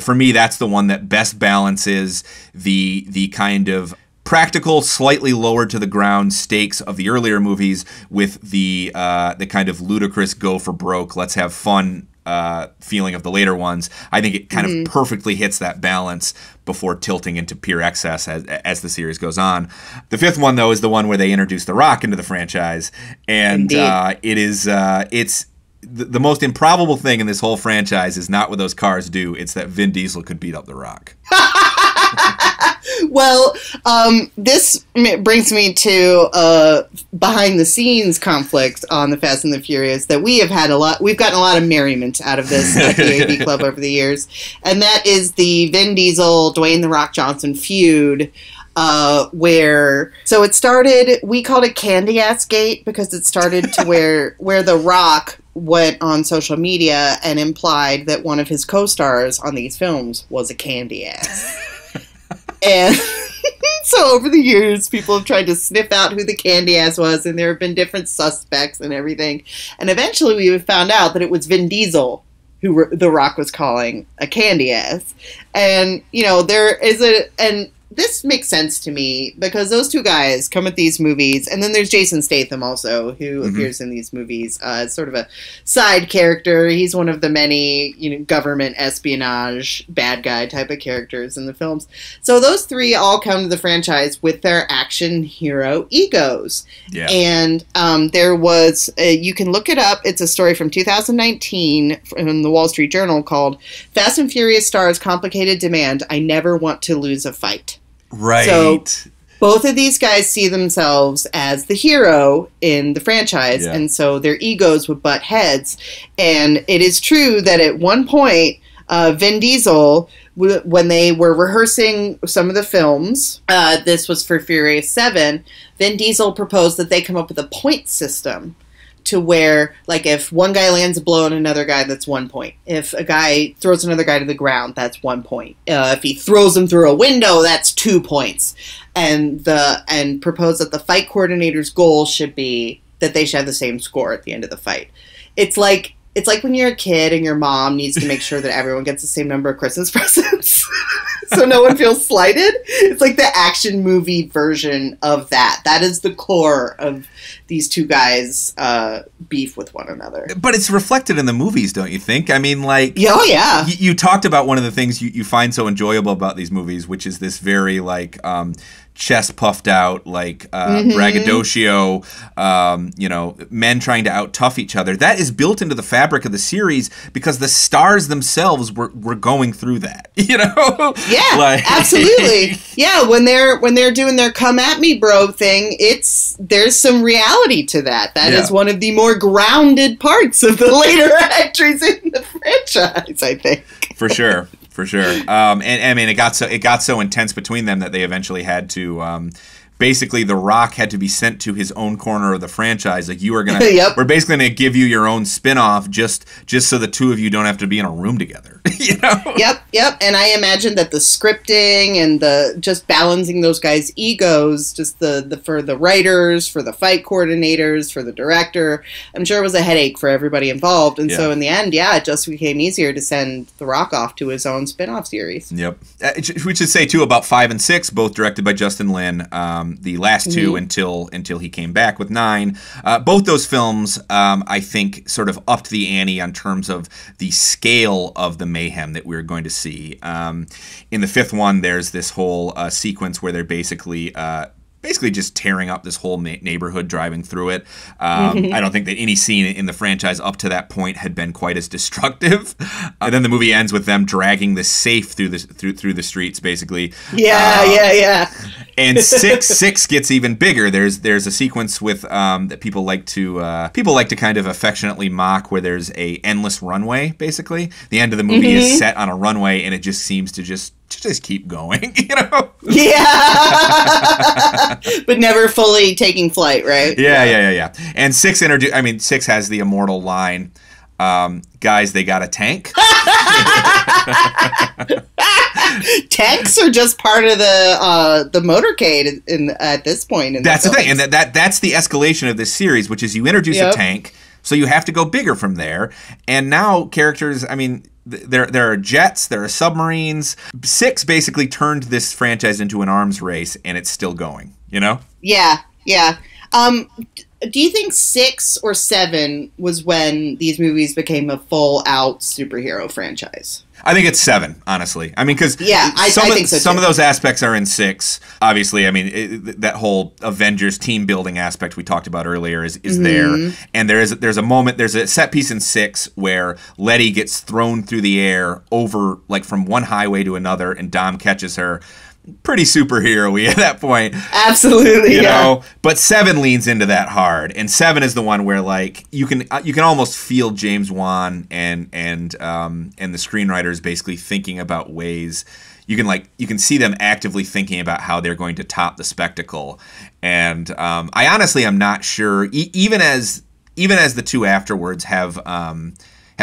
[SPEAKER 1] For me, that's the one that best balances the kind of practical, slightly lower to the ground stakes of the earlier movies with the kind of ludicrous, go for broke, let's have fun feeling of the later ones. I think it kind of perfectly hits that balance before tilting into pure excess as the series goes on. The fifth one, though, is the one where they introduce The Rock into the franchise, and it's the most improbable thing in this whole franchise is not what those cars do. It's that Vin Diesel could beat up The Rock.
[SPEAKER 2] Well, this brings me to behind the scenes conflict on the Fast and the Furious that we've gotten a lot of merriment out of this at the AV Club over the years, and that is the Vin Diesel, Dwayne The Rock Johnson feud. So it started, we called it Candy Ass Gate because it started to where The Rock went on social media and implied that one of his co-stars on these films was a candy ass. And so over the years, people have tried to sniff out who the candy ass was, and there have been different suspects and everything. And eventually we found out that it was Vin Diesel who The Rock was calling a candy ass. And, there is and this makes sense to me because those two guys come at these movies, and then there's Jason Statham also, who appears in these movies as sort of a side character. He's one of the many, government espionage bad guy type of characters in the films. So those three all come to the franchise with their action hero egos.
[SPEAKER 1] Yeah.
[SPEAKER 2] And there was, you can look it up. It's a story from 2019 from the Wall Street Journal called "Fast and Furious Stars Complicated Demand. I Never Want to Lose a Fight."
[SPEAKER 1] Right.
[SPEAKER 2] So both of these guys see themselves as the hero in the franchise, and so their egos would butt heads. And it is true that at one point, Vin Diesel, when they were rehearsing some of the films, this was for Furious 7, Vin Diesel proposed that they come up with a point system to where, like, if one guy lands a blow on another guy, that's 1 point. If a guy throws another guy to the ground, that's 1 point. If he throws him through a window, that's 2 points. And proposed that the fight coordinator's goal should be that they should have the same score at the end of the fight. It's like when you're a kid and your mom needs to make sure that everyone gets the same number of Christmas presents so no one feels slighted. It's like the action movie version of that. That is the core of these two guys' beef with one another.
[SPEAKER 1] But it's reflected in the movies, don't you think? I mean, like...
[SPEAKER 2] Oh, yeah.
[SPEAKER 1] You talked about one of the things you find so enjoyable about these movies, which is this very, like... chest puffed out, like braggadocio, men trying to out-tough each other. That is built into the fabric of the series because the stars themselves were going through that,
[SPEAKER 2] Yeah, absolutely. Yeah, when they're doing their "come at me, bro" thing, there's some reality to that. That is one of the more grounded parts of the later entries in the franchise, I think.
[SPEAKER 1] For sure. And I mean, it got so intense between them that they eventually had to. Basically, The Rock had to be sent to his own corner of the franchise. Like, you are gonna, we're basically gonna give you your own spin-off just so the two of you don't have to be in a room together.
[SPEAKER 2] Yep. And I imagine that the scripting and the just balancing those guys' egos, just the for the writers, for the fight coordinators, for the director, I'm sure it was a headache for everybody involved. And so in the end, it just became easier to send The Rock off to his own spin-off series.
[SPEAKER 1] Yep. We should say too about 5 and 6, both directed by Justin Lin. The last two until he came back with 9. Both those films, I think, sort of upped the ante on terms of the scale of the mayhem that we're going to see. In the 5th one, there's this whole sequence where they're basically just tearing up this whole neighborhood, driving through it. I don't think that any scene in the franchise up to that point had been quite as destructive. And then the movie ends with them dragging the safe through the streets, basically.
[SPEAKER 2] Yeah.
[SPEAKER 1] And 6 gets even bigger. There's a sequence with that people like to kind of affectionately mock, where there's a endless runway. Basically, the end of the movie is set on a runway, and it just seems to just keep going,
[SPEAKER 2] Yeah. But never fully taking flight, right?
[SPEAKER 1] Yeah. And 6 has the immortal line, guys, they got a tank.
[SPEAKER 2] Tanks are just part of the motorcade at this point.
[SPEAKER 1] That's the thing, and that's the escalation of this series, which is you introduce a tank, so you have to go bigger from there. And now characters, I mean, there are jets, there are submarines. 6 basically turned this franchise into an arms race, and it's still going.
[SPEAKER 2] Yeah. Do you think 6 or 7 was when these movies became a full-out superhero franchise?
[SPEAKER 1] I think it's 7, honestly. I mean, because
[SPEAKER 2] I think so too.
[SPEAKER 1] Some of those aspects are in 6. Obviously, I mean, that whole Avengers team building aspect we talked about earlier is there. And there's a set piece in 6 where Letty gets thrown through the air over, like, from one highway to another, and Dom catches her. Pretty superhero-y at that point.
[SPEAKER 2] Absolutely,
[SPEAKER 1] you know? But 7 leans into that hard, and 7 is the one where, like, you can almost feel James Wan and the screenwriters basically thinking about ways. You can see them actively thinking about how they're going to top the spectacle. And I honestly am not sure. Even as the two afterwards have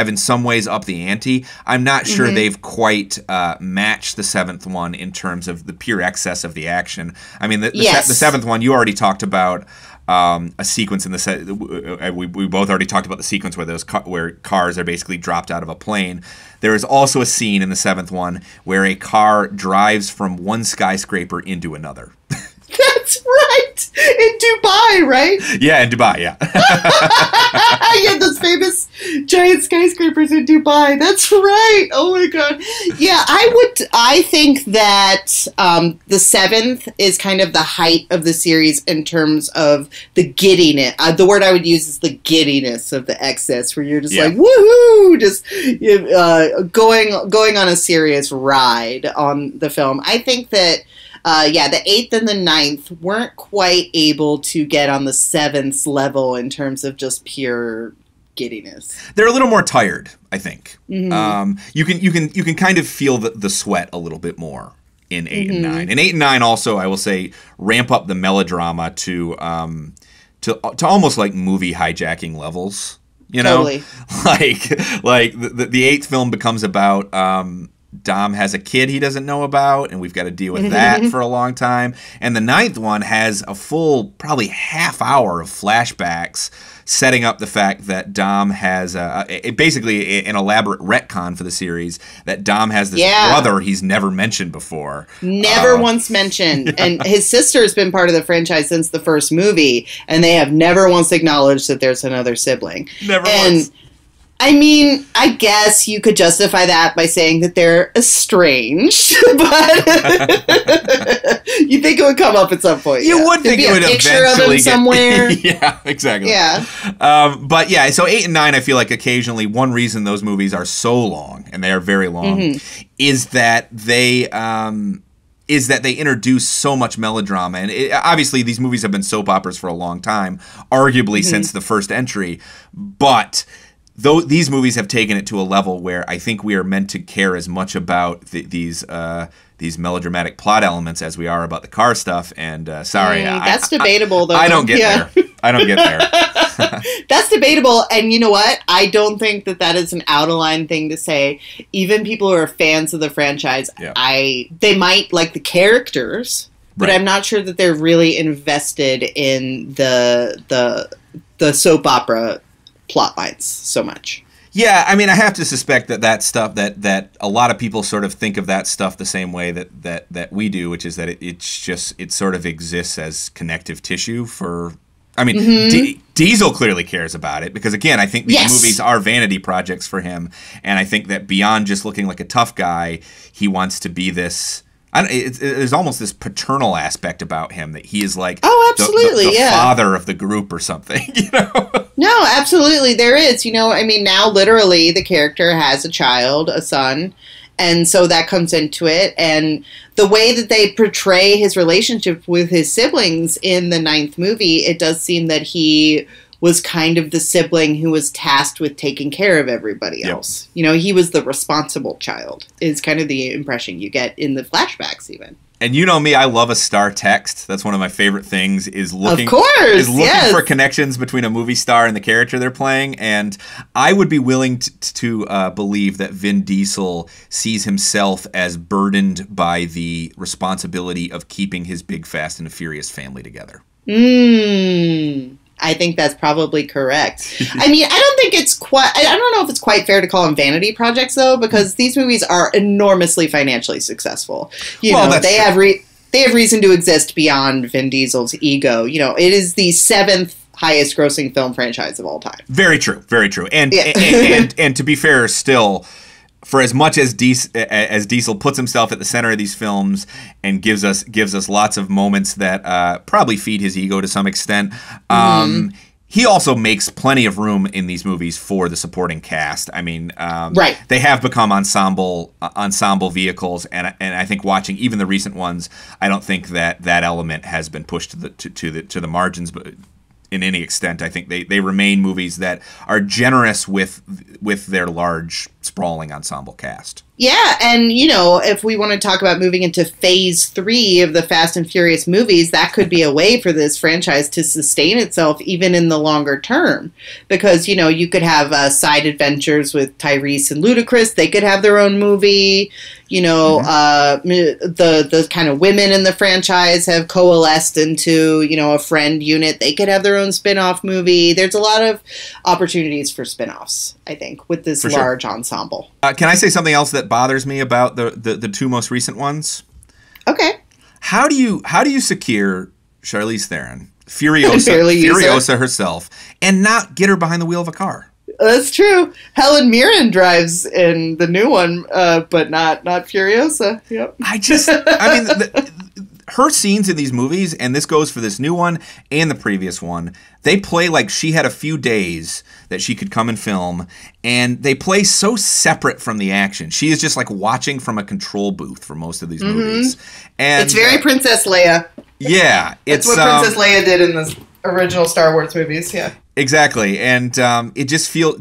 [SPEAKER 1] in some ways upped the ante, I'm not sure they've quite matched the 7th one in terms of the pure excess of the action. I mean, the 7th one you already talked about. a sequence in the set. We both already talked about the sequence where where cars are basically dropped out of a plane. There is also a scene in the seventh one where a car drives from one skyscraper into another.
[SPEAKER 2] That's right. In Dubai, right?
[SPEAKER 1] Yeah, in Dubai, yeah.
[SPEAKER 2] Yeah, those famous giant skyscrapers in Dubai. That's right. Oh my god. Yeah, I think that the seventh is kind of the height of the series in terms of the giddiness. The word I would use is the giddiness of the excess, where you're just like, woohoo, just going on a serious ride on the film. I think that the 8th and the 9th weren't quite able to get on the 7th's level in terms of just pure giddiness.
[SPEAKER 1] They're a little more tired, I think. Mm-hmm. You can kind of feel the sweat a little bit more in 8 and 9. And 8 and 9 also, I will say, ramp up the melodrama to almost like movie hijacking levels. You know,
[SPEAKER 2] totally.
[SPEAKER 1] like the 8th film becomes about. Dom has a kid he doesn't know about, and we've got to deal with that for a long time. And the 9th one has a full, probably half hour of flashbacks setting up the fact that Dom has basically an elaborate retcon for the series, that Dom has this brother he's never mentioned before.
[SPEAKER 2] Never once mentioned. And his sister has been part of the franchise since the first movie, and they have never once acknowledged that there's another sibling.
[SPEAKER 1] Never once.
[SPEAKER 2] I mean, I guess you could justify that by saying that they're estranged, but you think it would come up at some point.
[SPEAKER 1] You would think it would eventually get
[SPEAKER 2] somewhere.
[SPEAKER 1] Yeah, exactly.
[SPEAKER 2] Yeah.
[SPEAKER 1] But yeah, so 8 and 9, I feel like occasionally one reason those movies are so long, and they are very long, is that they introduce so much melodrama. And obviously, these movies have been soap operas for a long time, arguably since the first entry, but these movies have taken it to a level where I think we are meant to care as much about these melodramatic plot elements as we are about the car stuff. And
[SPEAKER 2] that's debatable, though.
[SPEAKER 1] I don't get there. I don't get there.
[SPEAKER 2] That's debatable. And you know what? I don't think that is an out-of-line thing to say. Even people who are fans of the franchise, they might like the characters, but I'm not sure that they're really invested in the soap opera plot lines so much.
[SPEAKER 1] Yeah, I mean, I have to suspect that stuff that a lot of people sort of think of that stuff the same way that we do, which is that it sort of exists as connective tissue for. I mean, Diesel clearly cares about it because, again, I think these movies are vanity projects for him, and I think that beyond just looking like a tough guy, he wants to be this. There's almost this paternal aspect about him that he is like the father of the group or something, you know?
[SPEAKER 2] No, absolutely, there is. You know, I mean, now literally the character has a child, a son, and so that comes into it. And the way that they portray his relationship with his siblings in the 9th movie, it does seem that he was kind of the sibling who was tasked with taking care of everybody else. You know, he was the responsible child, is kind of the impression you get in the flashbacks even. And
[SPEAKER 1] you know me, I love a star text. That's one of my favorite things, is looking for connections between a movie star and the character they're playing. And I would be willing to believe that Vin Diesel sees himself as burdened by the responsibility of keeping his big, fast, and furious family together.
[SPEAKER 2] I think that's probably correct. I mean, I don't know if it's quite fair to call them vanity projects, though, because these movies are enormously financially successful. You know, they have reason to exist beyond Vin Diesel's ego. You know, it is the 7th highest grossing film franchise of all time. Very true. Very true. And and to be fair, still, for as much as Diesel puts himself at the center of these films and gives us lots of moments that probably feed his ego to some extent, he also makes plenty of room in these movies for the supporting cast. I mean, they have become ensemble vehicles, and I think watching even the recent ones, I don't think that element has been pushed to the margins, but in any extent. I think they remain movies that are generous with their large, sprawling ensemble cast. Yeah, and, you know, if we want to talk about moving into phase 3 of the Fast and Furious movies, that could be a way for this franchise to sustain itself even in the longer term. Because, you know, you could have side adventures with Tyrese and Ludacris. They could have their own movie. the kind of women in the franchise have coalesced into, a friend unit. They could have their own spin-off movie. There's a lot of opportunities for spin-offs, I think, with this large ensemble.
[SPEAKER 1] Can I say something else that bothers me about the two most recent ones?
[SPEAKER 2] Okay.
[SPEAKER 1] How do you secure Charlize Theron, Furiosa herself, and not get her behind the wheel of a car?
[SPEAKER 2] That's true. Helen Mirren drives in the new one, but not Furiosa. Yep.
[SPEAKER 1] Her scenes in these movies, and this goes for this new one and the previous one, they play like she had a few days that she could come and film, and they play so separate from the action. She is just like watching from a control booth for most of these movies. And
[SPEAKER 2] it's very Princess Leia.
[SPEAKER 1] Yeah.
[SPEAKER 2] It's what Princess Leia did in the original Star Wars movies, yeah.
[SPEAKER 1] Exactly, and it just feels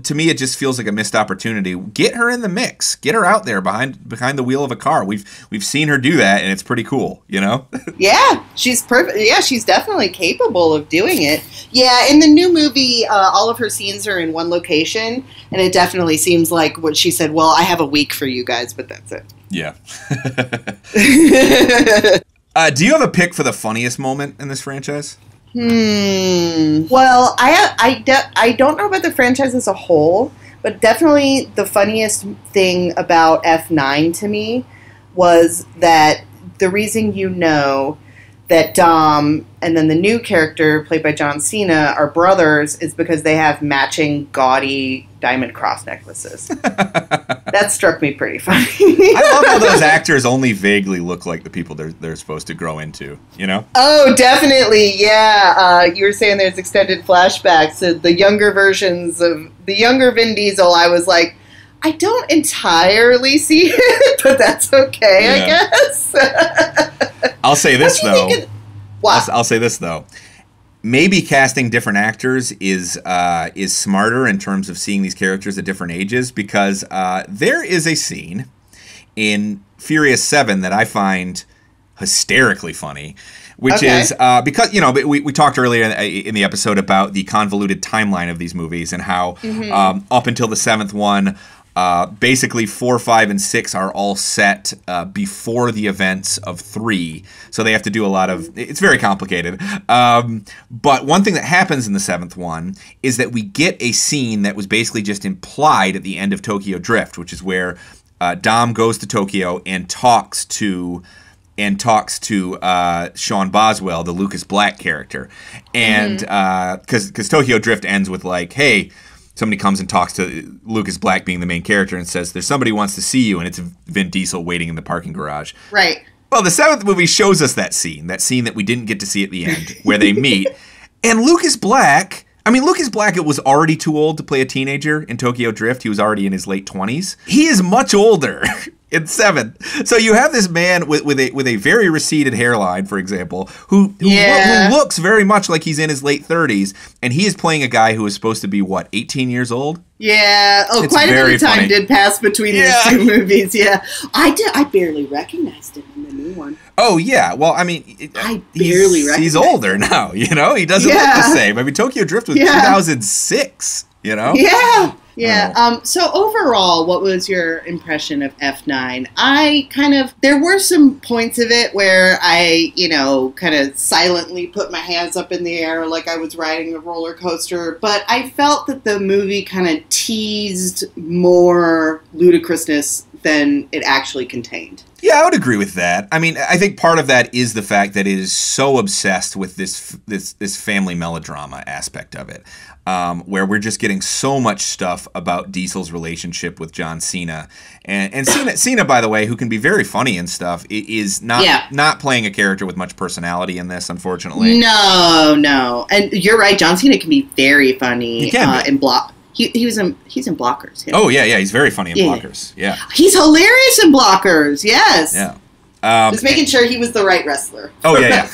[SPEAKER 1] like a missed opportunity. Get her in the mix. Get her out there behind the wheel of a car. We've seen her do that, and it's pretty cool,
[SPEAKER 2] Yeah, she's perfect. Yeah, she's definitely capable of doing it. Yeah, in the new movie, all of her scenes are in one location, and it definitely seems like what she said. Well, I have a week for you guys, but that's it.
[SPEAKER 1] Yeah. Do you have a pick for the funniest moment in this franchise?
[SPEAKER 2] Well, I don't know about the franchise as a whole, but definitely the funniest thing about F9 to me was that the reason that Dom and then the new character played by John Cena are brothers is because they have matching gaudy diamond cross necklaces. That struck me pretty funny.
[SPEAKER 1] I love how those actors only vaguely look like the people they're supposed to grow into,
[SPEAKER 2] Oh, definitely, yeah. You were saying there's extended flashbacks. The younger versions of the younger Vin Diesel, I was like, I don't entirely see it, but that's okay, I guess.
[SPEAKER 1] I'll say this, though. I'll say this, though. Maybe casting different actors is smarter in terms of seeing these characters at different ages, because there is a scene in Furious 7 that I find hysterically funny, which is because, we talked earlier in the episode about the convoluted timeline of these movies and how up until the 7th one, basically 4, 5, and 6 are all set before the events of 3, so they have to do a lot of. It's very complicated. But one thing that happens in the 7th one is that we get a scene that was basically just implied at the end of Tokyo Drift, which is where Dom goes to Tokyo and talks to Sean Boswell, the Lucas Black character, and because Tokyo Drift ends with like, hey. Somebody comes and talks to Lucas Black, being the main character, and says, there's somebody who wants to see you, and it's Vin Diesel waiting in the parking garage.
[SPEAKER 2] Right.
[SPEAKER 1] Well, the 7th movie shows us that scene that we didn't get to see at the end, where they meet. And Lucas Black, it was already too old to play a teenager in Tokyo Drift. He was already in his late 20s. He is much older in 7. So you have this man with a very receded hairline, for example, who looks very much like he's in his late 30s, and he is playing a guy who is supposed to be, 18 years old?
[SPEAKER 2] Yeah. Oh, it's quite a bit of time did pass between these two movies, yeah. I barely recognized him in the new one.
[SPEAKER 1] Oh, yeah. Well, I
[SPEAKER 2] barely recognized
[SPEAKER 1] he's older now, He doesn't look the same. Tokyo Drift was 2006,
[SPEAKER 2] Yeah. Yeah. So overall, what was your impression of F9? There were some points of it where I, kind of silently put my hands up in the air like I was riding a roller coaster. But I felt that the movie kind of teased more ludicrousness than it actually contained.
[SPEAKER 1] Yeah, I would agree with that. I think part of that is the fact that it is so obsessed with this family melodrama aspect of it, where we're just getting so much stuff about Diesel's relationship with John Cena, and Cena, by the way, who can be very funny and stuff, is not playing a character with much personality in this, unfortunately.
[SPEAKER 2] No, and you're right. John Cena can be very funny in Block. He's in Blockers.
[SPEAKER 1] Yeah. Oh yeah, he's very funny in Blockers. Yeah,
[SPEAKER 2] he's hilarious in Blockers. Yes.
[SPEAKER 1] Yeah.
[SPEAKER 2] Just making sure he was the right wrestler.
[SPEAKER 1] Oh yeah.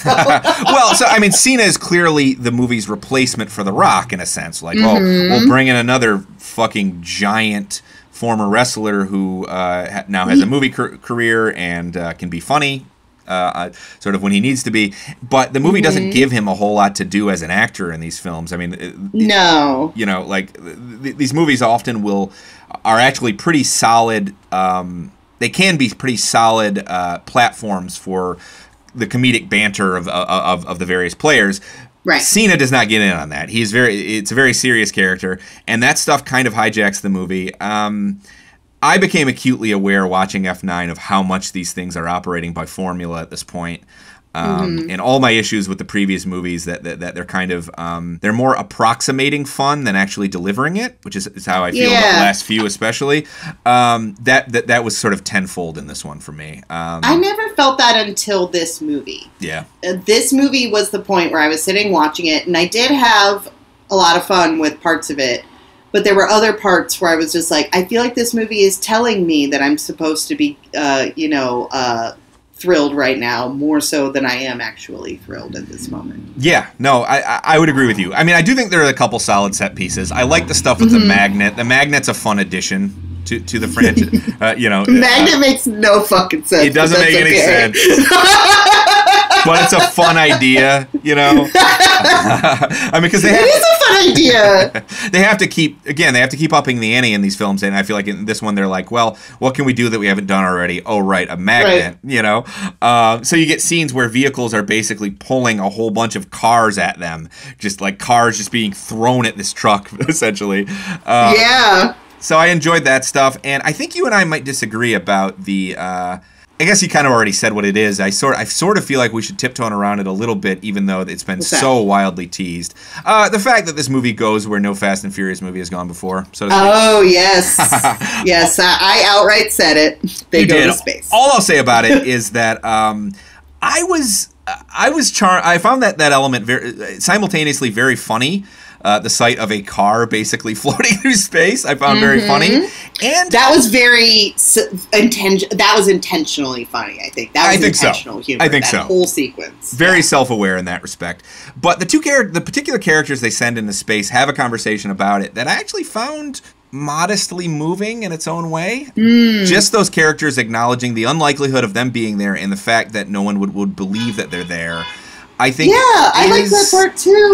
[SPEAKER 1] Well, so Cena is clearly the movie's replacement for The Rock in a sense. Like, we'll bring in another fucking giant former wrestler who now has a movie career and can be funny. Sort of when he needs to be, but the movie doesn't give him a whole lot to do as an actor in these films.
[SPEAKER 2] No.
[SPEAKER 1] These movies often are actually pretty solid they can be pretty solid platforms for the comedic banter of the various players.
[SPEAKER 2] Right.
[SPEAKER 1] Cena does not get in on that. It's a very serious character, and that stuff kind of hijacks the movie. I became acutely aware watching F9 of how much these things are operating by formula at this point. And all my issues with the previous movies that they're kind of they're more approximating fun than actually delivering it, which is how I feel about the last few, especially. That was sort of tenfold in this one for me.
[SPEAKER 2] I never felt that until this movie.
[SPEAKER 1] Yeah,
[SPEAKER 2] this movie was the point where I was sitting watching it, and I did have a lot of fun with parts of it. But there were other parts where I was just like, I feel like this movie is telling me that I'm supposed to be, thrilled right now, more so than I am actually thrilled at this moment.
[SPEAKER 1] Yeah, no, I would agree with you. I mean, I do think there are a couple solid set pieces. I like the stuff with the magnet. The magnet's a fun addition to the franchise.
[SPEAKER 2] Magnet makes no fucking sense.
[SPEAKER 1] It doesn't make any sense. But it's a fun idea, I mean, because it
[SPEAKER 2] is a fun idea.
[SPEAKER 1] They have to keep upping the ante in these films, and I feel like in this one they're like, well, what can we do that we haven't done already? Oh, right, a magnet, So you get scenes where vehicles are basically pulling a whole bunch of cars at them, just like cars just being thrown at this truck, essentially.
[SPEAKER 2] Yeah.
[SPEAKER 1] So I enjoyed that stuff, and I think you and I might disagree about the. I guess you kind of already said what it is. I sort of feel like we should tiptoe around it a little bit, even though it's been so wildly teased. The fact that this movie goes where no Fast and Furious movie has gone before. So
[SPEAKER 2] oh yes, yes, I outright said it. They go to space.
[SPEAKER 1] All I'll say about it is that I was charmed. I found that element simultaneously very funny. The sight of a car basically floating through space, I found very funny, and
[SPEAKER 2] that was That was intentionally funny. I think that was intentional humor.
[SPEAKER 1] I think
[SPEAKER 2] that
[SPEAKER 1] so.
[SPEAKER 2] Whole sequence,
[SPEAKER 1] very self-aware in that respect. But the particular characters they send into space have a conversation about it that I actually found modestly moving in its own way. Just those characters acknowledging the unlikelihood of them being there and the fact that no one would believe that they're there. I think
[SPEAKER 2] I like that part too.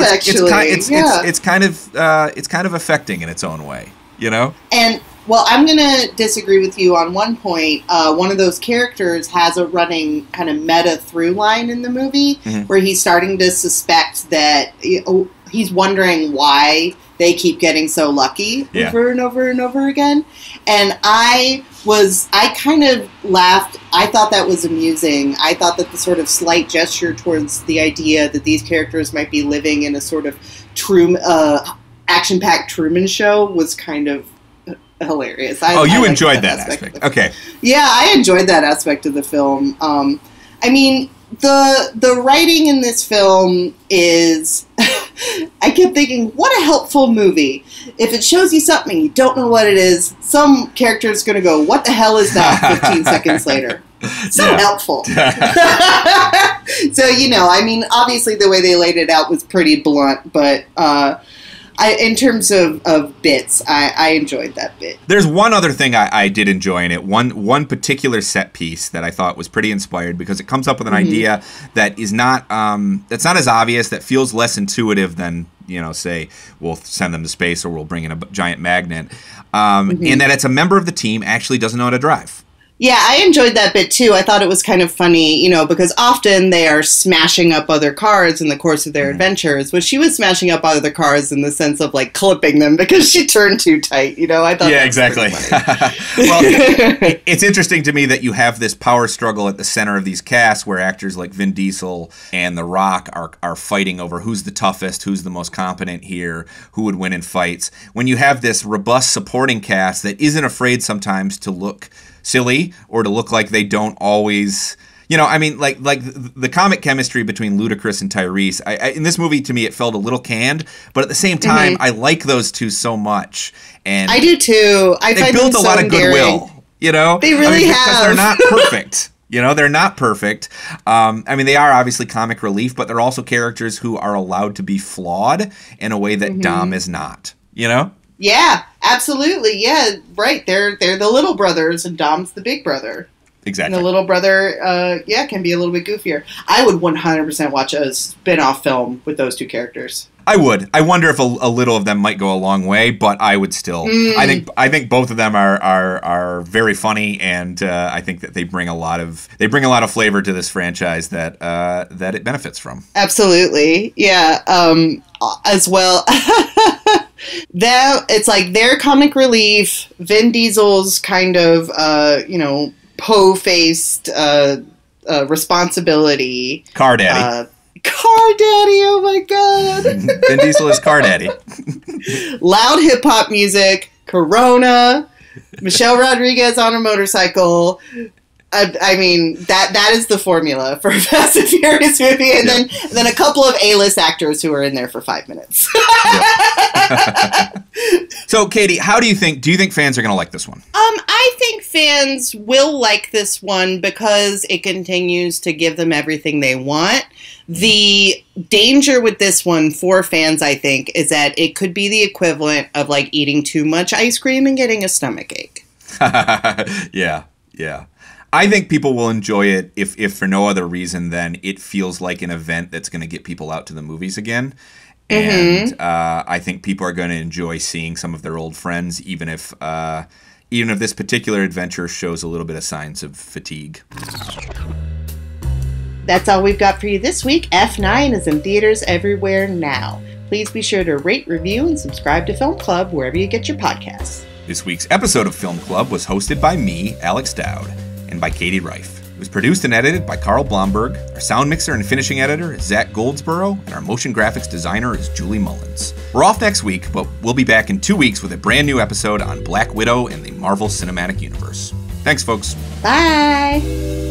[SPEAKER 1] It's kind of affecting in its own way,
[SPEAKER 2] And well, I'm gonna disagree with you on one point. One of those characters has a running kind of meta through line in the movie where he's starting to suspect that he's wondering why they keep getting so lucky over and over and over again. And I kind of laughed. I thought that was amusing. I thought that the sort of slight gesture towards the idea that these characters might be living in a sort of action-packed Truman Show was kind of hilarious.
[SPEAKER 1] You enjoyed that aspect. Okay.
[SPEAKER 2] Yeah, I enjoyed that aspect of the film. I mean, the writing in this film is... I kept thinking, what a helpful movie. If it shows you something, you don't know what it is, some character is going to go, what the hell is that 15 seconds later? So helpful. So, I mean, obviously the way they laid it out was pretty blunt, but in terms of bits, I enjoyed that bit.
[SPEAKER 1] There's one other thing I did enjoy in it. One particular set piece that I thought was pretty inspired because it comes up with an idea that is not that's not as obvious, that feels less intuitive than say we'll send them to space or we'll bring in a giant magnet, and that it's a member of the team actually doesn't know how to drive.
[SPEAKER 2] Yeah, I enjoyed that bit too. I thought it was kind of funny, because often they are smashing up other cars in the course of their adventures, but she was smashing up other cars in the sense of like clipping them because she turned too tight. I thought
[SPEAKER 1] exactly. Well, it's interesting to me that you have this power struggle at the center of these casts where actors like Vin Diesel and The Rock are fighting over who's the toughest, who's the most competent here, who would win in fights. When you have this robust supporting cast that isn't afraid sometimes to look silly or to look like they don't always, like the comic chemistry between Ludacris and Tyrese. In this movie, to me, it felt a little canned, but at the same time, I like those two so much, and
[SPEAKER 2] I do too.
[SPEAKER 1] They built a lot of goodwill.
[SPEAKER 2] They really have.
[SPEAKER 1] Because they're not perfect. They're not perfect. They are obviously comic relief, but they're also characters who are allowed to be flawed in a way that Dom is not.
[SPEAKER 2] Yeah, absolutely. Yeah, right. They're the little brothers and Dom's the big brother.
[SPEAKER 1] Exactly.
[SPEAKER 2] And the little brother, can be a little bit goofier. I would 100% watch a spin-off film with those two characters.
[SPEAKER 1] I would. I wonder if a little of them might go a long way, but I would still. I think both of them are very funny, and I think that they bring a lot of flavor to this franchise that it benefits from.
[SPEAKER 2] Absolutely, yeah. As well, that it's like their comic relief. Vin Diesel's kind of po-faced responsibility.
[SPEAKER 1] Car daddy.
[SPEAKER 2] Car daddy, oh my god.
[SPEAKER 1] Vin Diesel is car daddy.
[SPEAKER 2] Loud hip-hop music, Corona, Michelle Rodriguez on a motorcycle. I mean, that is the formula for a Fast and Furious movie. And then a couple of A-list actors who are in there for 5 minutes.
[SPEAKER 1] So, Katie, do you think fans are going to like this one?
[SPEAKER 2] I think fans will like this one because it continues to give them everything they want. The danger with this one for fans, I think, is that it could be the equivalent of like eating too much ice cream and getting a stomachache.
[SPEAKER 1] Yeah. I think people will enjoy it if for no other reason than it feels like an event that's going to get people out to the movies again. And I think people are going to enjoy seeing some of their old friends, even if this particular adventure shows a little bit of signs of fatigue.
[SPEAKER 2] That's all we've got for you this week. F9 is in theaters everywhere now. Please be sure to rate, review, and subscribe to Film Club wherever you get your podcasts.
[SPEAKER 1] This week's episode of Film Club was hosted by me, Alex Dowd, and by Katie Reif. It was produced and edited by Carl Blomberg. Our sound mixer and finishing editor is Zach Goldsboro, and our motion graphics designer is Julie Mullins. We're off next week, but we'll be back in 2 weeks with a brand new episode on Black Widow and the Marvel Cinematic Universe. Thanks, folks.
[SPEAKER 2] Bye!